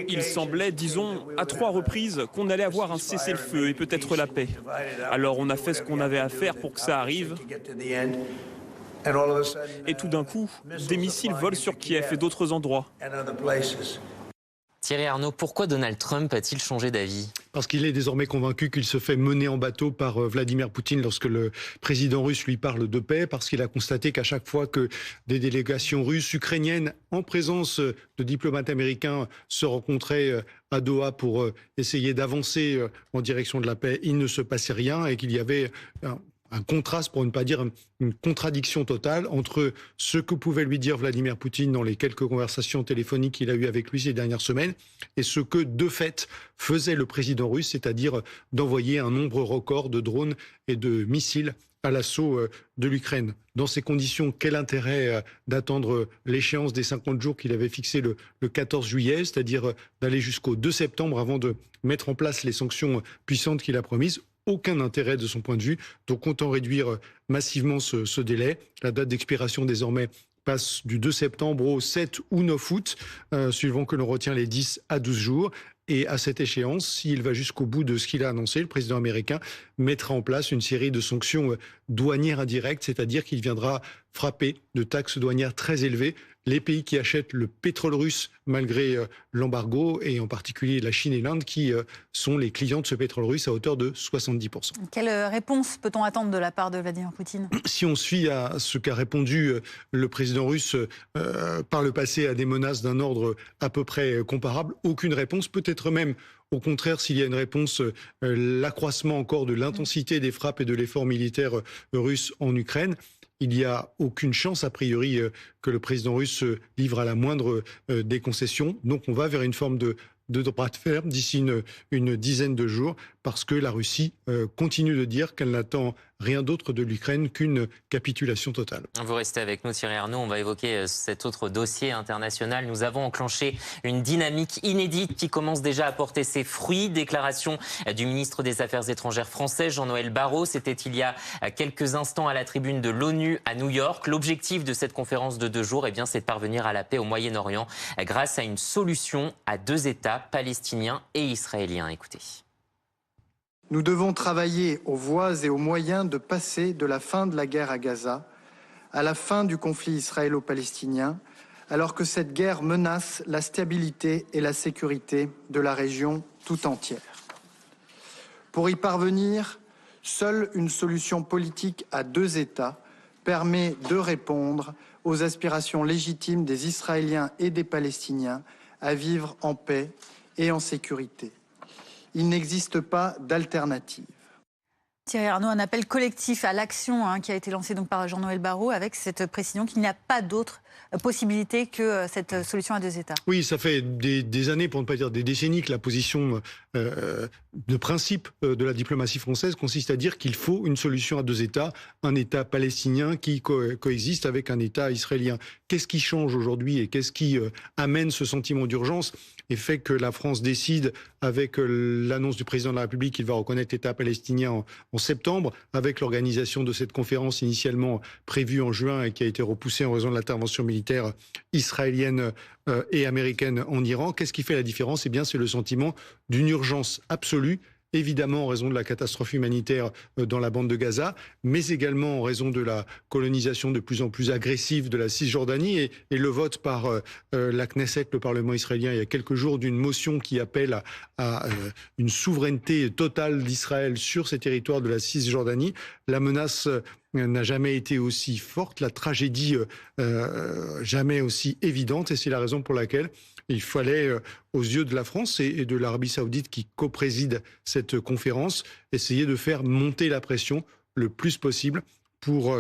Il semblait, disons, à 3 reprises qu'on allait avoir un cessez-le-feu et peut-être la paix. Alors on a fait ce qu'on avait à faire pour que ça arrive. Et tout d'un coup, des missiles volent sur Kiev et d'autres endroits. Thierry Arnaud, pourquoi Donald Trump a-t-il changé d'avis ? Parce qu'il est désormais convaincu qu'il se fait mener en bateau par Vladimir Poutine lorsque le président russe lui parle de paix, parce qu'il a constaté qu'à chaque fois que des délégations russes, ukrainiennes, en présence de diplomates américains, se rencontraient à Doha pour essayer d'avancer en direction de la paix, il ne se passait rien et qu'il y avait un contraste, pour ne pas dire une contradiction totale, entre ce que pouvait lui dire Vladimir Poutine dans les quelques conversations téléphoniques qu'il a eues avec lui ces dernières semaines, et ce que, de fait, faisait le président russe, c'est-à-dire d'envoyer un nombre record de drones et de missiles à l'assaut de l'Ukraine. Dans ces conditions, quel intérêt d'attendre l'échéance des 50 jours qu'il avait fixé le 14 juillet, c'est-à-dire d'aller jusqu'au 2 septembre avant de mettre en place les sanctions puissantes qu'il a promises ? Aucun intérêt de son point de vue. Donc autant réduire massivement ce délai. La date d'expiration désormais passe du 2 septembre au 7 ou 9 août, suivant que l'on retient les 10 à 12 jours. Et à cette échéance, s'il va jusqu'au bout de ce qu'il a annoncé, le président américain mettra en place une série de sanctions douanières indirectes, c'est-à-dire qu'il viendra frapper de taxes douanières très élevées les pays qui achètent le pétrole russe malgré l'embargo, et en particulier la Chine et l'Inde qui sont les clients de ce pétrole russe à hauteur de 70%. Quelle réponse peut-on attendre de la part de Vladimir Poutine ? Si on se fie à ce qu'a répondu le président russe par le passé à des menaces d'un ordre à peu près comparable, aucune réponse, peut-être même au contraire, s'il y a une réponse, l'accroissement encore de l'intensité des frappes et de l'effort militaire russe en Ukraine. Il n'y a aucune chance, a priori, que le président russe livre à la moindre des concessions. Donc on va vers une forme de bras de fer d'ici une dizaine de jours. parce que la Russie continue de dire qu'elle n'attend rien d'autre de l'Ukraine qu'une capitulation totale. Vous restez avec nous, Thierry Arnaud. On va évoquer cet autre dossier international. Nous avons enclenché une dynamique inédite qui commence déjà à porter ses fruits. Déclaration du ministre des Affaires étrangères français, Jean-Noël Barrot. C'était il y a quelques instants à la tribune de l'ONU à New York. L'objectif de cette conférence de 2 jours, c'est de parvenir à la paix au Moyen-Orient grâce à une solution à 2 États, palestiniens et israéliens. Écoutez. Nous devons travailler aux voies et aux moyens de passer de la fin de la guerre à Gaza à la fin du conflit israélo-palestinien, alors que cette guerre menace la stabilité et la sécurité de la région tout entière. Pour y parvenir, seule une solution politique à 2 États permet de répondre aux aspirations légitimes des Israéliens et des Palestiniens à vivre en paix et en sécurité. Il n'existe pas d'alternative. Thierry Arnaud, un appel collectif à l'action qui a été lancé donc par Jean-Noël Barrot avec cette précision qu'il n'y a pas d'autre possibilité que cette solution à 2 États. Oui, ça fait des années, pour ne pas dire des décennies, que la position de principe de la diplomatie française consiste à dire qu'il faut une solution à 2 États, un État palestinien qui coexiste avec un État israélien. Qu'est-ce qui change aujourd'hui et qu'est-ce qui amène ce sentiment d'urgence et fait que la France décide, avec l'annonce du président de la République qu'il va reconnaître l'État palestinien en septembre, avec l'organisation de cette conférence initialement prévue en juin et qui a été repoussée en raison de l'intervention militaire israélienne et américaine en Iran. Qu'est-ce qui fait la différence ? C'est le sentiment d'une urgence absolue, évidemment en raison de la catastrophe humanitaire dans la bande de Gaza, mais également en raison de la colonisation de plus en plus agressive de la Cisjordanie et le vote par la Knesset, le Parlement israélien, il y a quelques jours, d'une motion qui appelle à une souveraineté totale d'Israël sur ces territoires de la Cisjordanie. La menace n'a jamais été aussi forte, la tragédie jamais aussi évidente, et c'est la raison pour laquelle il fallait, aux yeux de la France et de l'Arabie Saoudite qui co-préside cette conférence, essayer de faire monter la pression le plus possible pour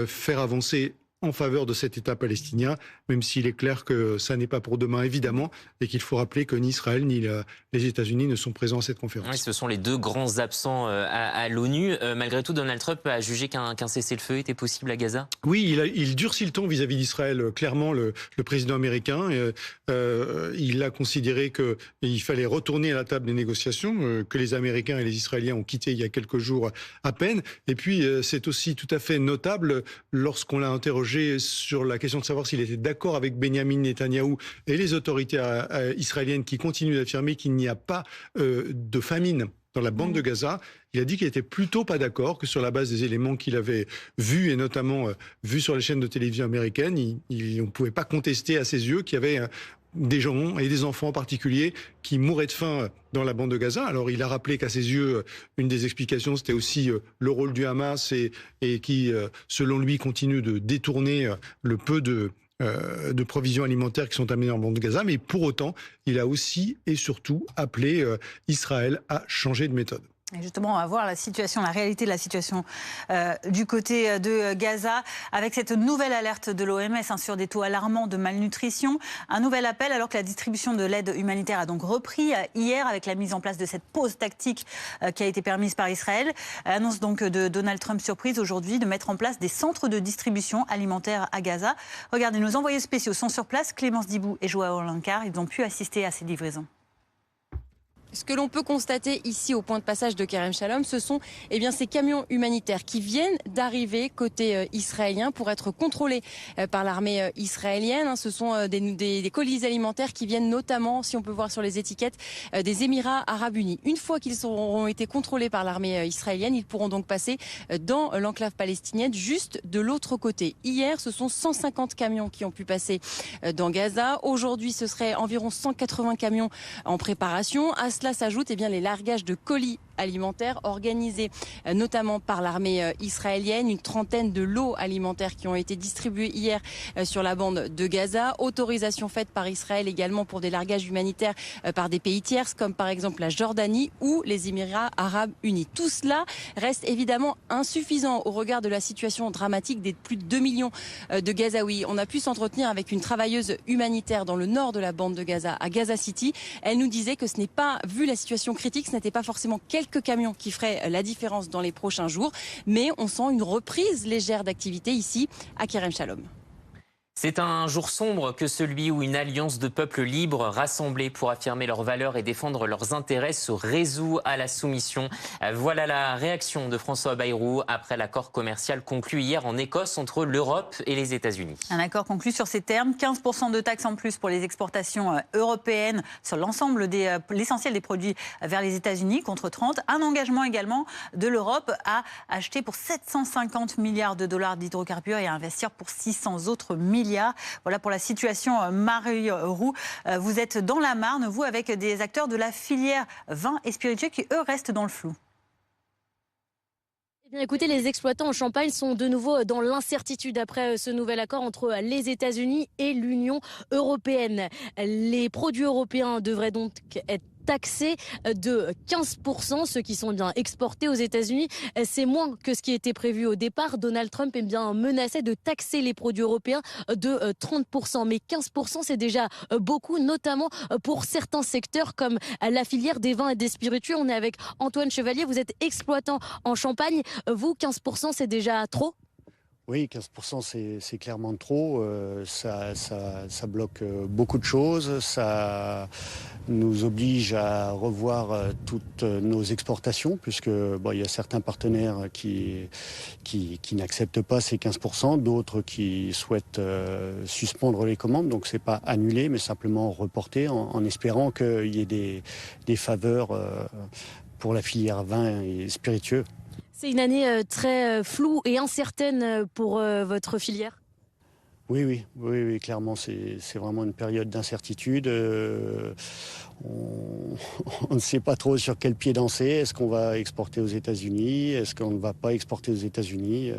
faire avancer en faveur de cet État palestinien, même s'il est clair que ça n'est pas pour demain, évidemment, et qu'il faut rappeler que ni Israël ni les États-Unis ne sont présents à cette conférence. Oui, ce sont les 2 grands absents à l'ONU. Malgré tout, Donald Trump a jugé qu'un cessez-le-feu était possible à Gaza. Oui, il durcit le ton vis-à-vis d'Israël. Clairement, le président américain, il a considéré qu'il fallait retourner à la table des négociations, que les Américains et les Israéliens ont quitté il y a quelques jours à peine. Et puis, c'est aussi tout à fait notable lorsqu'on l'a interrogé sur la question de savoir s'il était d'accord avec Benyamin Netanyahou et les autorités israéliennes qui continuent d'affirmer qu'il n'y a pas de famine dans la bande de Gaza. Il a dit qu'il était plutôt pas d'accord, que sur la base des éléments qu'il avait vus, et notamment vus sur les chaînes de télévision américaines, on ne pouvait pas contester à ses yeux qu'il y avait des gens, et des enfants en particulier, qui mouraient de faim dans la bande de Gaza. Alors il a rappelé qu'à ses yeux, une des explications, c'était aussi le rôle du Hamas et qui, selon lui, continue de détourner le peu de provisions alimentaires qui sont amenées dans la bande de Gaza. Mais pour autant, il a aussi et surtout appelé Israël à changer de méthode. Et justement, on va voir la réalité de la situation du côté de Gaza, avec cette nouvelle alerte de l'OMS sur des taux alarmants de malnutrition. Un nouvel appel alors que la distribution de l'aide humanitaire a donc repris hier avec la mise en place de cette pause tactique qui a été permise par Israël. Annonce donc de Donald Trump surprise aujourd'hui de mettre en place des centres de distribution alimentaire à Gaza. Regardez, nos envoyés spéciaux sont sur place, Clémence Dibou et Joao Alencar. Ils ont pu assister à ces livraisons. Ce que l'on peut constater ici au point de passage de Kerem Shalom, ce sont ces camions humanitaires qui viennent d'arriver côté israélien pour être contrôlés par l'armée israélienne. Ce sont des colis alimentaires qui viennent notamment, si on peut voir sur les étiquettes, des Émirats arabes unis. Une fois qu'ils auront été contrôlés par l'armée israélienne, ils pourront donc passer dans l'enclave palestinienne, juste de l'autre côté. Hier, ce sont 150 camions qui ont pu passer dans Gaza. Aujourd'hui, ce serait environ 180 camions en préparation. À cela s'ajoutent les largages de colis alimentaires organisés notamment par l'armée israélienne. Une trentaine de lots alimentaires qui ont été distribués hier sur la bande de Gaza. Autorisation faite par Israël également pour des largages humanitaires par des pays tiers comme par exemple la Jordanie ou les Émirats arabes unis. Tout cela reste évidemment insuffisant au regard de la situation dramatique des plus de 2 millions de Gazaouis. On a pu s'entretenir avec une travailleuse humanitaire dans le nord de la bande de Gaza, à Gaza City. Elle nous disait que ce n'est pas, vu la situation critique, ce n'était pas forcément quelques quelques camions qui feraient la différence dans les prochains jours. Mais on sent une reprise légère d'activité ici à Kerem Shalom. C'est un jour sombre que celui où une alliance de peuples libres rassemblés pour affirmer leurs valeurs et défendre leurs intérêts se résout à la soumission. Voilà la réaction de François Bayrou après l'accord commercial conclu hier en Écosse entre l'Europe et les États-Unis. Un accord conclu sur ces termes, 15% de taxes en plus pour les exportations européennes sur l'ensemble l'essentiel des produits vers les États-Unis contre 30. Un engagement également de l'Europe à acheter pour 750 milliards de dollars d'hydrocarbures et à investir pour 600 autres milliards. Voilà pour la situation. Marie Roux, vous êtes dans la Marne, vous, avec des acteurs de la filière vin et spiritueux qui, eux, restent dans le flou. Eh bien, écoutez, les exploitants en Champagne sont de nouveau dans l'incertitude après ce nouvel accord entre les États-Unis et l'Union européenne. Les produits européens devraient donc être taxés de 15%, ceux qui sont bien exportés aux États-Unis. C'est moins que ce qui était prévu au départ. Donald Trump menaçait de taxer les produits européens de 30%. Mais 15%, c'est déjà beaucoup, notamment pour certains secteurs comme la filière des vins et des spiritueux. On est avec Antoine Chevalier, vous êtes exploitant en Champagne. Vous, 15%, c'est déjà trop ? Oui, 15% c'est clairement trop. Ça bloque beaucoup de choses. Ça nous oblige à revoir toutes nos exportations, puisque il y a certains partenaires qui n'acceptent pas ces 15%, d'autres qui souhaitent suspendre les commandes. Donc c'est pas annulé, mais simplement reporté, en espérant qu'il y ait des faveurs pour la filière vin et spiritueux. C'est une année très floue et incertaine pour votre filière ? Oui, clairement, c'est vraiment une période d'incertitude. On ne sait pas trop sur quel pied danser. Est-ce qu'on va exporter aux États-Unis ? Est-ce qu'on ne va pas exporter aux États-Unis ?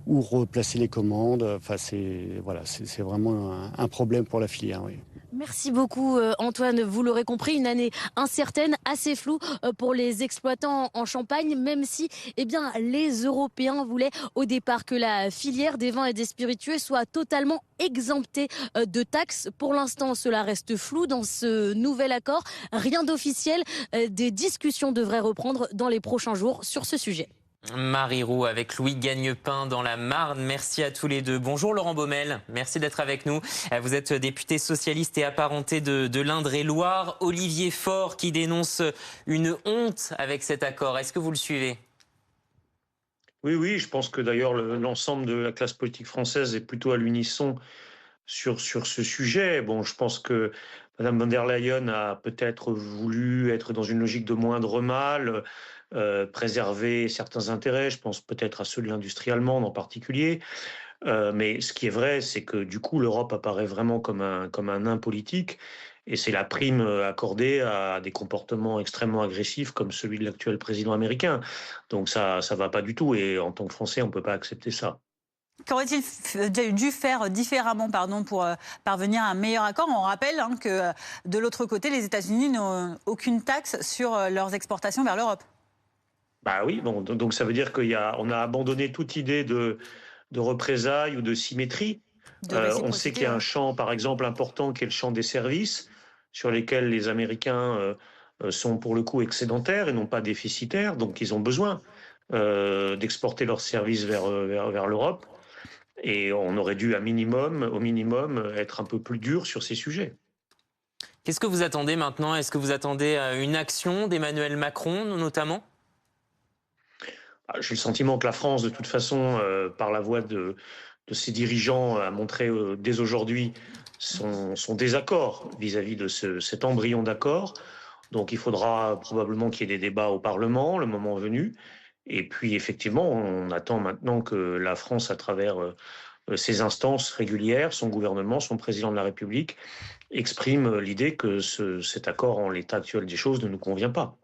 Où replacer les commandes ? Enfin, c'est vraiment un problème pour la filière, oui. Merci beaucoup Antoine, vous l'aurez compris, une année incertaine, assez floue pour les exploitants en Champagne, même si les Européens voulaient au départ que la filière des vins et des spiritueux soit totalement exemptée de taxes. Pour l'instant, cela reste flou dans ce nouvel accord, rien d'officiel, des discussions devraient reprendre dans les prochains jours sur ce sujet. Marie Roux avec Louis Gagnepin dans la Marne. Merci à tous les deux. Bonjour Laurent Baumel, merci d'être avec nous. Vous êtes député socialiste et apparenté de l'Indre-et-Loire. Olivier Faure qui dénonce une honte avec cet accord. Est-ce que vous le suivez ? Oui, je pense que d'ailleurs l'ensemble de la classe politique française est plutôt à l'unisson sur ce sujet. Bon, je pense que Mme von der Leyen a peut-être voulu être dans une logique de moindre mal, préserver certains intérêts, je pense peut-être à ceux de l'industrie allemande en particulier. Mais ce qui est vrai, c'est que du coup, l'Europe apparaît vraiment comme un nain politique. Et c'est la prime accordée à des comportements extrêmement agressifs comme celui de l'actuel président américain. Donc ça va pas du tout. Et en tant que Français, on ne peut pas accepter ça. Qu'aurait-il dû faire différemment pour parvenir à un meilleur accord ? On rappelle que de l'autre côté, les États-Unis n'ont aucune taxe sur leurs exportations vers l'Europe. Bah oui, bon, donc ça veut dire qu'on a abandonné toute idée de représailles ou de symétrie. On sait qu'il y a un champ, par exemple, important qui est le champ des services, sur lesquels les Américains sont pour le coup excédentaires et non pas déficitaires, donc ils ont besoin d'exporter leurs services vers l'Europe. Et on aurait dû au minimum, être un peu plus dur sur ces sujets. Qu'est-ce que vous attendez maintenant ? Est-ce que vous attendez une action d'Emmanuel Macron, notamment ? J'ai le sentiment que la France, de toute façon, par la voix de ses dirigeants, a montré dès aujourd'hui son désaccord vis-à-vis de cet embryon d'accord. Donc il faudra probablement qu'il y ait des débats au Parlement, le moment venu. Et puis effectivement, on attend maintenant que la France, à travers ses instances régulières, son gouvernement, son président de la République, exprime l'idée que cet accord, en l'état actuel des choses, ne nous convient pas.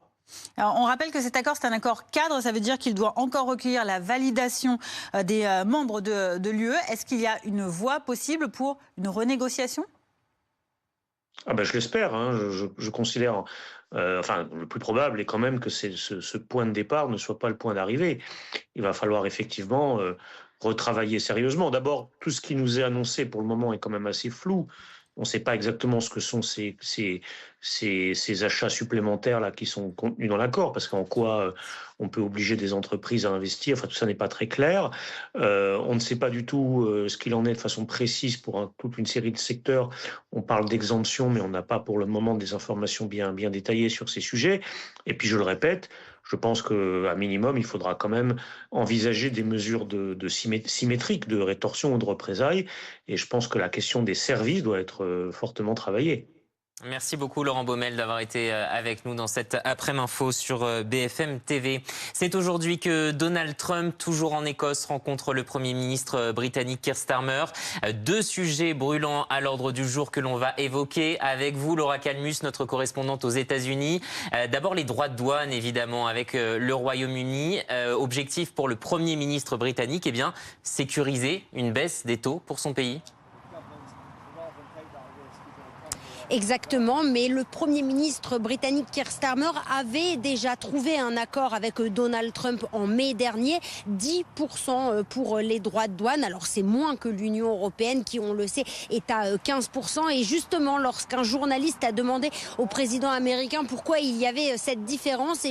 Alors, on rappelle que cet accord, c'est un accord cadre, ça veut dire qu'il doit encore recueillir la validation des membres de l'UE. Est-ce qu'il y a une voie possible pour une renégociation ? Je l'espère. Je considère... le plus probable est quand même que ce point de départ ne soit pas le point d'arrivée. Il va falloir effectivement retravailler sérieusement. D'abord, tout ce qui nous est annoncé pour le moment est quand même assez flou. On ne sait pas exactement ce que sont ces achats supplémentaires là qui sont contenus dans l'accord, parce qu'en quoi on peut obliger des entreprises à investir. Enfin, tout ça n'est pas très clair. On ne sait pas du tout ce qu'il en est de façon précise pour toute une série de secteurs. On parle d'exemption, mais on n'a pas pour le moment des informations bien détaillées sur ces sujets. Et puis, je le répète, je pense qu'à minimum, il faudra quand même envisager des mesures symétriques de rétorsion ou de représailles. Et je pense que la question des services doit être fortement travaillée. Merci beaucoup Laurent Baumel d'avoir été avec nous dans cette après-info sur BFM TV. C'est aujourd'hui que Donald Trump, toujours en Écosse, rencontre le Premier ministre britannique Keir Starmer. 2 sujets brûlants à l'ordre du jour que l'on va évoquer avec vous, Laura Calmus, notre correspondante aux États-Unis. D'abord les droits de douane, évidemment, avec le Royaume-Uni. Objectif pour le Premier ministre britannique, sécuriser une baisse des taux pour son pays. Exactement, mais le Premier ministre britannique Keir Starmer avait déjà trouvé un accord avec Donald Trump en mai dernier, 10% pour les droits de douane. Alors c'est moins que l'Union européenne qui, on le sait, est à 15%. Et justement, lorsqu'un journaliste a demandé au président américain pourquoi il y avait cette différence,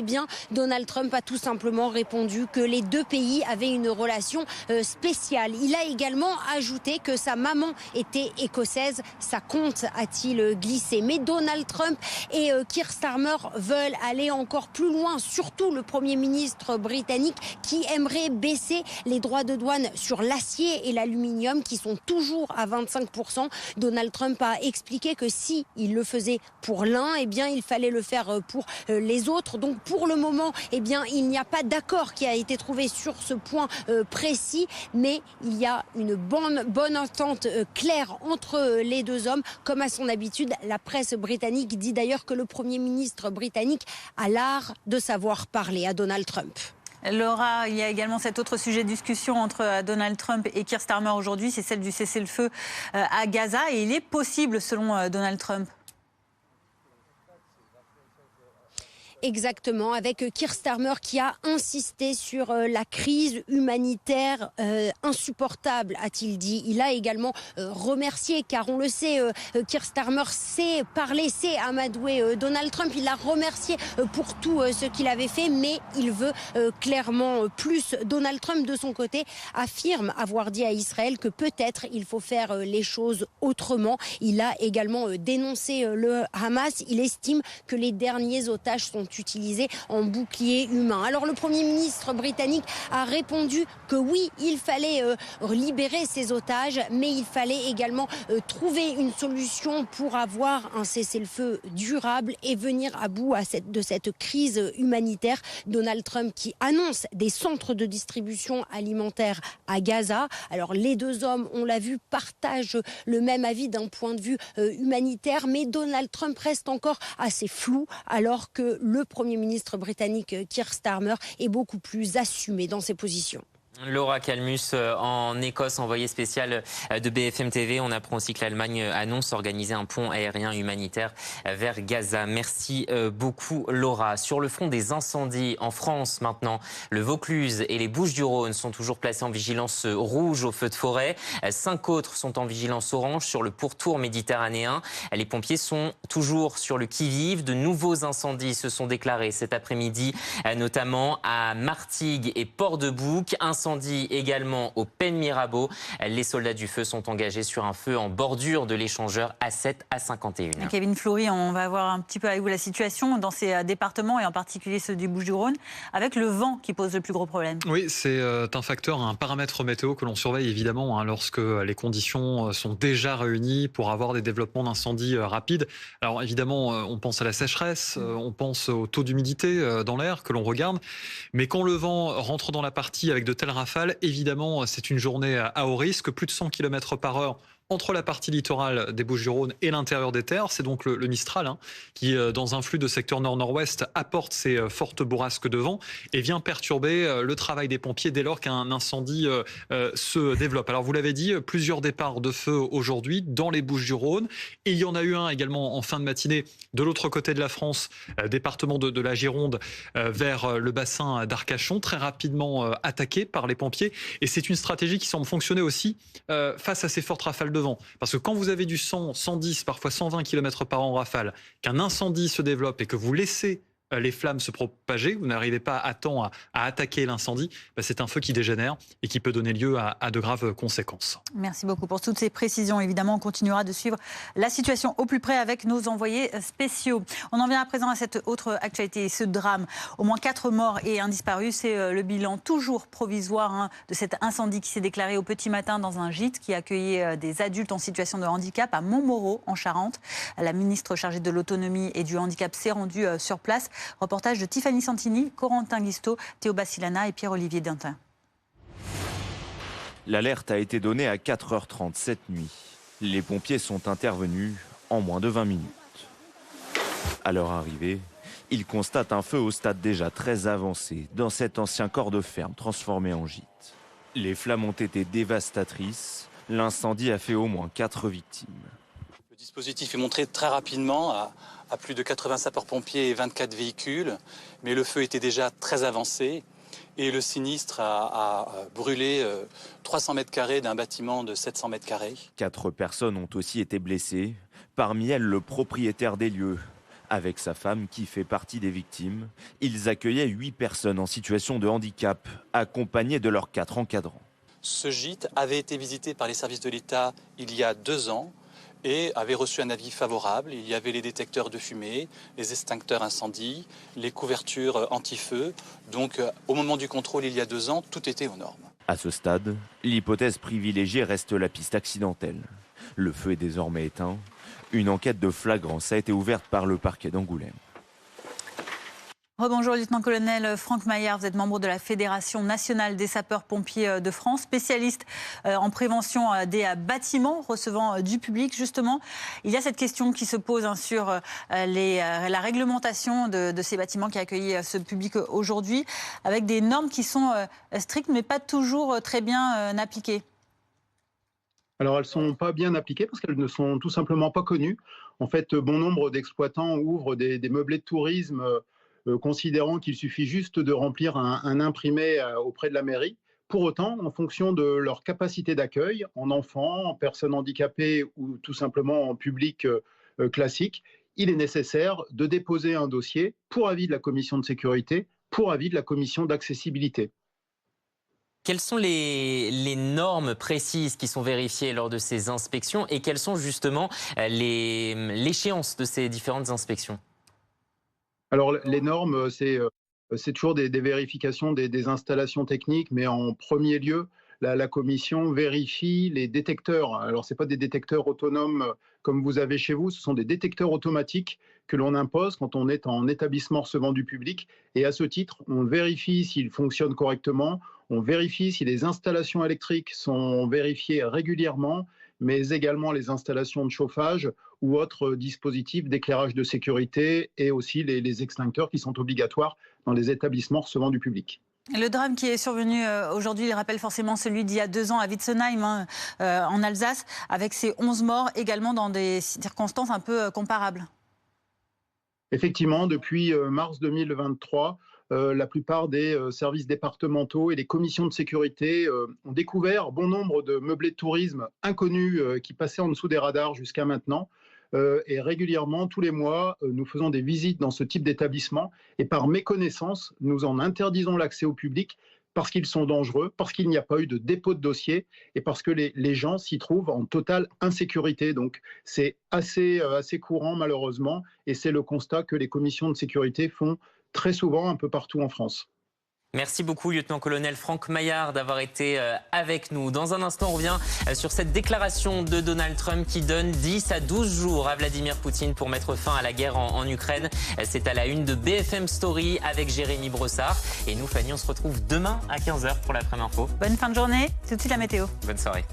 Donald Trump a tout simplement répondu que les 2 pays avaient une relation spéciale. Il a également ajouté que sa maman était écossaise. Ça compte, a-t-il glissé. Mais Donald Trump et Keir Starmer veulent aller encore plus loin, surtout le Premier ministre britannique qui aimerait baisser les droits de douane sur l'acier et l'aluminium qui sont toujours à 25%. Donald Trump a expliqué que si il le faisait pour l'un, il fallait le faire pour les autres. Donc pour le moment, il n'y a pas d'accord qui a été trouvé sur ce point précis, mais il y a une bonne entente claire entre les 2 hommes, comme à son habitude. La presse britannique dit d'ailleurs que le Premier ministre britannique a l'art de savoir parler à Donald Trump. Laura, il y a également cet autre sujet de discussion entre Donald Trump et Keir Starmer aujourd'hui, c'est celle du cessez-le-feu à Gaza. Et il est possible, selon Donald Trump. Exactement, avec Keir Starmer qui a insisté sur la crise humanitaire insupportable, a-t-il dit. Il a également remercié, car on le sait, Keir Starmer sait parler, sait amadouer Donald Trump. Il l'a remercié pour tout ce qu'il avait fait, mais il veut clairement plus. Donald Trump, de son côté, affirme avoir dit à Israël que peut-être il faut faire les choses autrement. Il a également dénoncé le Hamas. Il estime que les derniers otages sont utilisés en bouclier humain. Alors le Premier ministre britannique a répondu que oui, il fallait libérer ces otages, mais il fallait également trouver une solution pour avoir un cessez-le-feu durable et venir à bout de cette crise humanitaire. Donald Trump qui annonce des centres de distribution alimentaire à Gaza. Alors les 2 hommes, on l'a vu, partagent le même avis d'un point de vue humanitaire, mais Donald Trump reste encore assez flou, alors que le Premier ministre britannique Keir Starmer est beaucoup plus assumé dans ses positions. Laura Calmus en Écosse, envoyée spéciale de BFM TV. On apprend aussi que l'Allemagne annonce organiser un pont aérien humanitaire vers Gaza. Merci beaucoup Laura. Sur le front des incendies en France maintenant, le Vaucluse et les Bouches-du-Rhône sont toujours placés en vigilance rouge au feu de forêt. 5 autres sont en vigilance orange sur le pourtour méditerranéen. Les pompiers sont toujours sur le qui-vive. De nouveaux incendies se sont déclarés cet après-midi, notamment à Martigues et Port-de-Bouc. Incendie également au Pen Mirabeau. Les soldats du feu sont engagés sur un feu en bordure de l'échangeur A7 à 51. Kevin Fleury, on va voir un petit peu avec vous la situation dans ces départements et en particulier ceux du Bouches-du-Rhône, avec le vent qui pose le plus gros problème. Oui, c'est un facteur, un paramètre météo que l'on surveille évidemment lorsque les conditions sont déjà réunies pour avoir des développements d'incendies rapides. Alors évidemment, on pense à la sécheresse, on pense au taux d'humidité dans l'air que l'on regarde, mais quand le vent rentre dans la partie avec de telles rafales, évidemment, c'est une journée à haut risque, plus de 100 km/h entre la partie littorale des Bouches-du-Rhône et l'intérieur des terres. C'est donc le Mistral qui, dans un flux de secteur nord-nord-ouest, apporte ces fortes bourrasques de vent et vient perturber le travail des pompiers dès lors qu'un incendie se développe. Alors vous l'avez dit, plusieurs départs de feu aujourd'hui dans les Bouches-du-Rhône. Et il y en a eu un également en fin de matinée de l'autre côté de la France, département de la Gironde, vers le bassin d'Arcachon, très rapidement attaqué par les pompiers. Et c'est une stratégie qui semble fonctionner aussi face à ces fortes rafales de vent. Parce que quand vous avez du 100, 110, parfois 120 km/h en rafale, qu'un incendie se développe et que vous laissez les flammes se propager, vous n'arrivez pas à temps à attaquer l'incendie, c'est un feu qui dégénère et qui peut donner lieu à de graves conséquences. Merci beaucoup pour toutes ces précisions. Évidemment, on continuera de suivre la situation au plus près avec nos envoyés spéciaux. On en vient à présent à cette autre actualité, ce drame. Au moins 4 morts et un disparu, c'est le bilan toujours provisoire de cet incendie qui s'est déclaré au petit matin dans un gîte qui accueillait des adultes en situation de handicap à Montmoreau, en Charente. La ministre chargée de l'autonomie et du handicap s'est rendue sur place. Reportage de Tiffany Santini, Corentin Guisto, Théo Bassilana et Pierre-Olivier Dintin. L'alerte a été donnée à 4h30 cette nuit. Les pompiers sont intervenus en moins de 20 minutes. À leur arrivée, ils constatent un feu au stade déjà très avancé dans cet ancien corps de ferme transformé en gîte. Les flammes ont été dévastatrices. L'incendie a fait au moins 4 victimes. Le dispositif est montré très rapidement à plus de 80 sapeurs-pompiers et 24 véhicules, mais le feu était déjà très avancé et le sinistre a brûlé 300 mètres carrés d'un bâtiment de 700 mètres carrés. 4 personnes ont aussi été blessées, parmi elles le propriétaire des lieux. Avec sa femme qui fait partie des victimes, ils accueillaient 8 personnes en situation de handicap, accompagnées de leurs 4 encadrants. Ce gîte avait été visité par les services de l'État il y a 2 ans et avait reçu un avis favorable. Il y avait les détecteurs de fumée, les extincteurs incendie, les couvertures anti-feu. Donc au moment du contrôle il y a 2 ans, tout était aux normes. À ce stade, l'hypothèse privilégiée reste la piste accidentelle. Le feu est désormais éteint. Une enquête de flagrance a été ouverte par le parquet d'Angoulême. Rebonjour, lieutenant-colonel Franck Maillard, vous êtes membre de la Fédération nationale des sapeurs-pompiers de France, spécialiste en prévention des bâtiments recevant du public. Justement, il y a cette question qui se pose sur la réglementation de ces bâtiments qui accueillent ce public aujourd'hui, avec des normes qui sont strictes mais pas toujours très bien appliquées. Alors, elles ne sont pas bien appliquées parce qu'elles ne sont tout simplement pas connues. En fait, bon nombre d'exploitants ouvrent des meublés de tourisme considérant qu'il suffit juste de remplir un imprimé auprès de la mairie. Pour autant, en fonction de leur capacité d'accueil, en enfants, en personnes handicapées ou tout simplement en public classique, il est nécessaire de déposer un dossier pour avis de la commission de sécurité, pour avis de la commission d'accessibilité. Quelles sont les normes précises qui sont vérifiées lors de ces inspections et quelles sont justement l'échéance de ces différentes inspections ? Alors, les normes, c'est toujours des vérifications des installations techniques, mais en premier lieu, la commission vérifie les détecteurs. Alors, ce n'est pas des détecteurs autonomes comme vous avez chez vous, ce sont des détecteurs automatiques que l'on impose quand on est en établissement recevant du public. Et à ce titre, on vérifie s'ils fonctionnent correctement, on vérifie si les installations électriques sont vérifiées régulièrement, mais également les installations de chauffage ou autres dispositifs d'éclairage de sécurité et aussi les extincteurs qui sont obligatoires dans les établissements recevant du public. Le drame qui est survenu aujourd'hui, il rappelle forcément celui d'il y a 2 ans à Witzenheim, en Alsace, avec ses 11 morts également dans des circonstances un peu comparables. Effectivement, depuis mars 2023, la plupart des services départementaux et les commissions de sécurité ont découvert bon nombre de meublés de tourisme inconnus qui passaient en dessous des radars jusqu'à maintenant. Et régulièrement, tous les mois, nous faisons des visites dans ce type d'établissement et par méconnaissance, nous en interdisons l'accès au public parce qu'ils sont dangereux, parce qu'il n'y a pas eu de dépôt de dossier et parce que les gens s'y trouvent en totale insécurité. Donc c'est assez courant malheureusement et c'est le constat que les commissions de sécurité font très souvent un peu partout en France. Merci beaucoup, lieutenant-colonel Franck Maillard, d'avoir été avec nous. Dans un instant, on revient sur cette déclaration de Donald Trump qui donne 10 à 12 jours à Vladimir Poutine pour mettre fin à la guerre en Ukraine. C'est à la une de BFM Story avec Jérémy Brossard. Et nous, Fanny, on se retrouve demain à 15h pour l'après-midi info. Bonne fin de journée. Tout de suite la météo. Bonne soirée.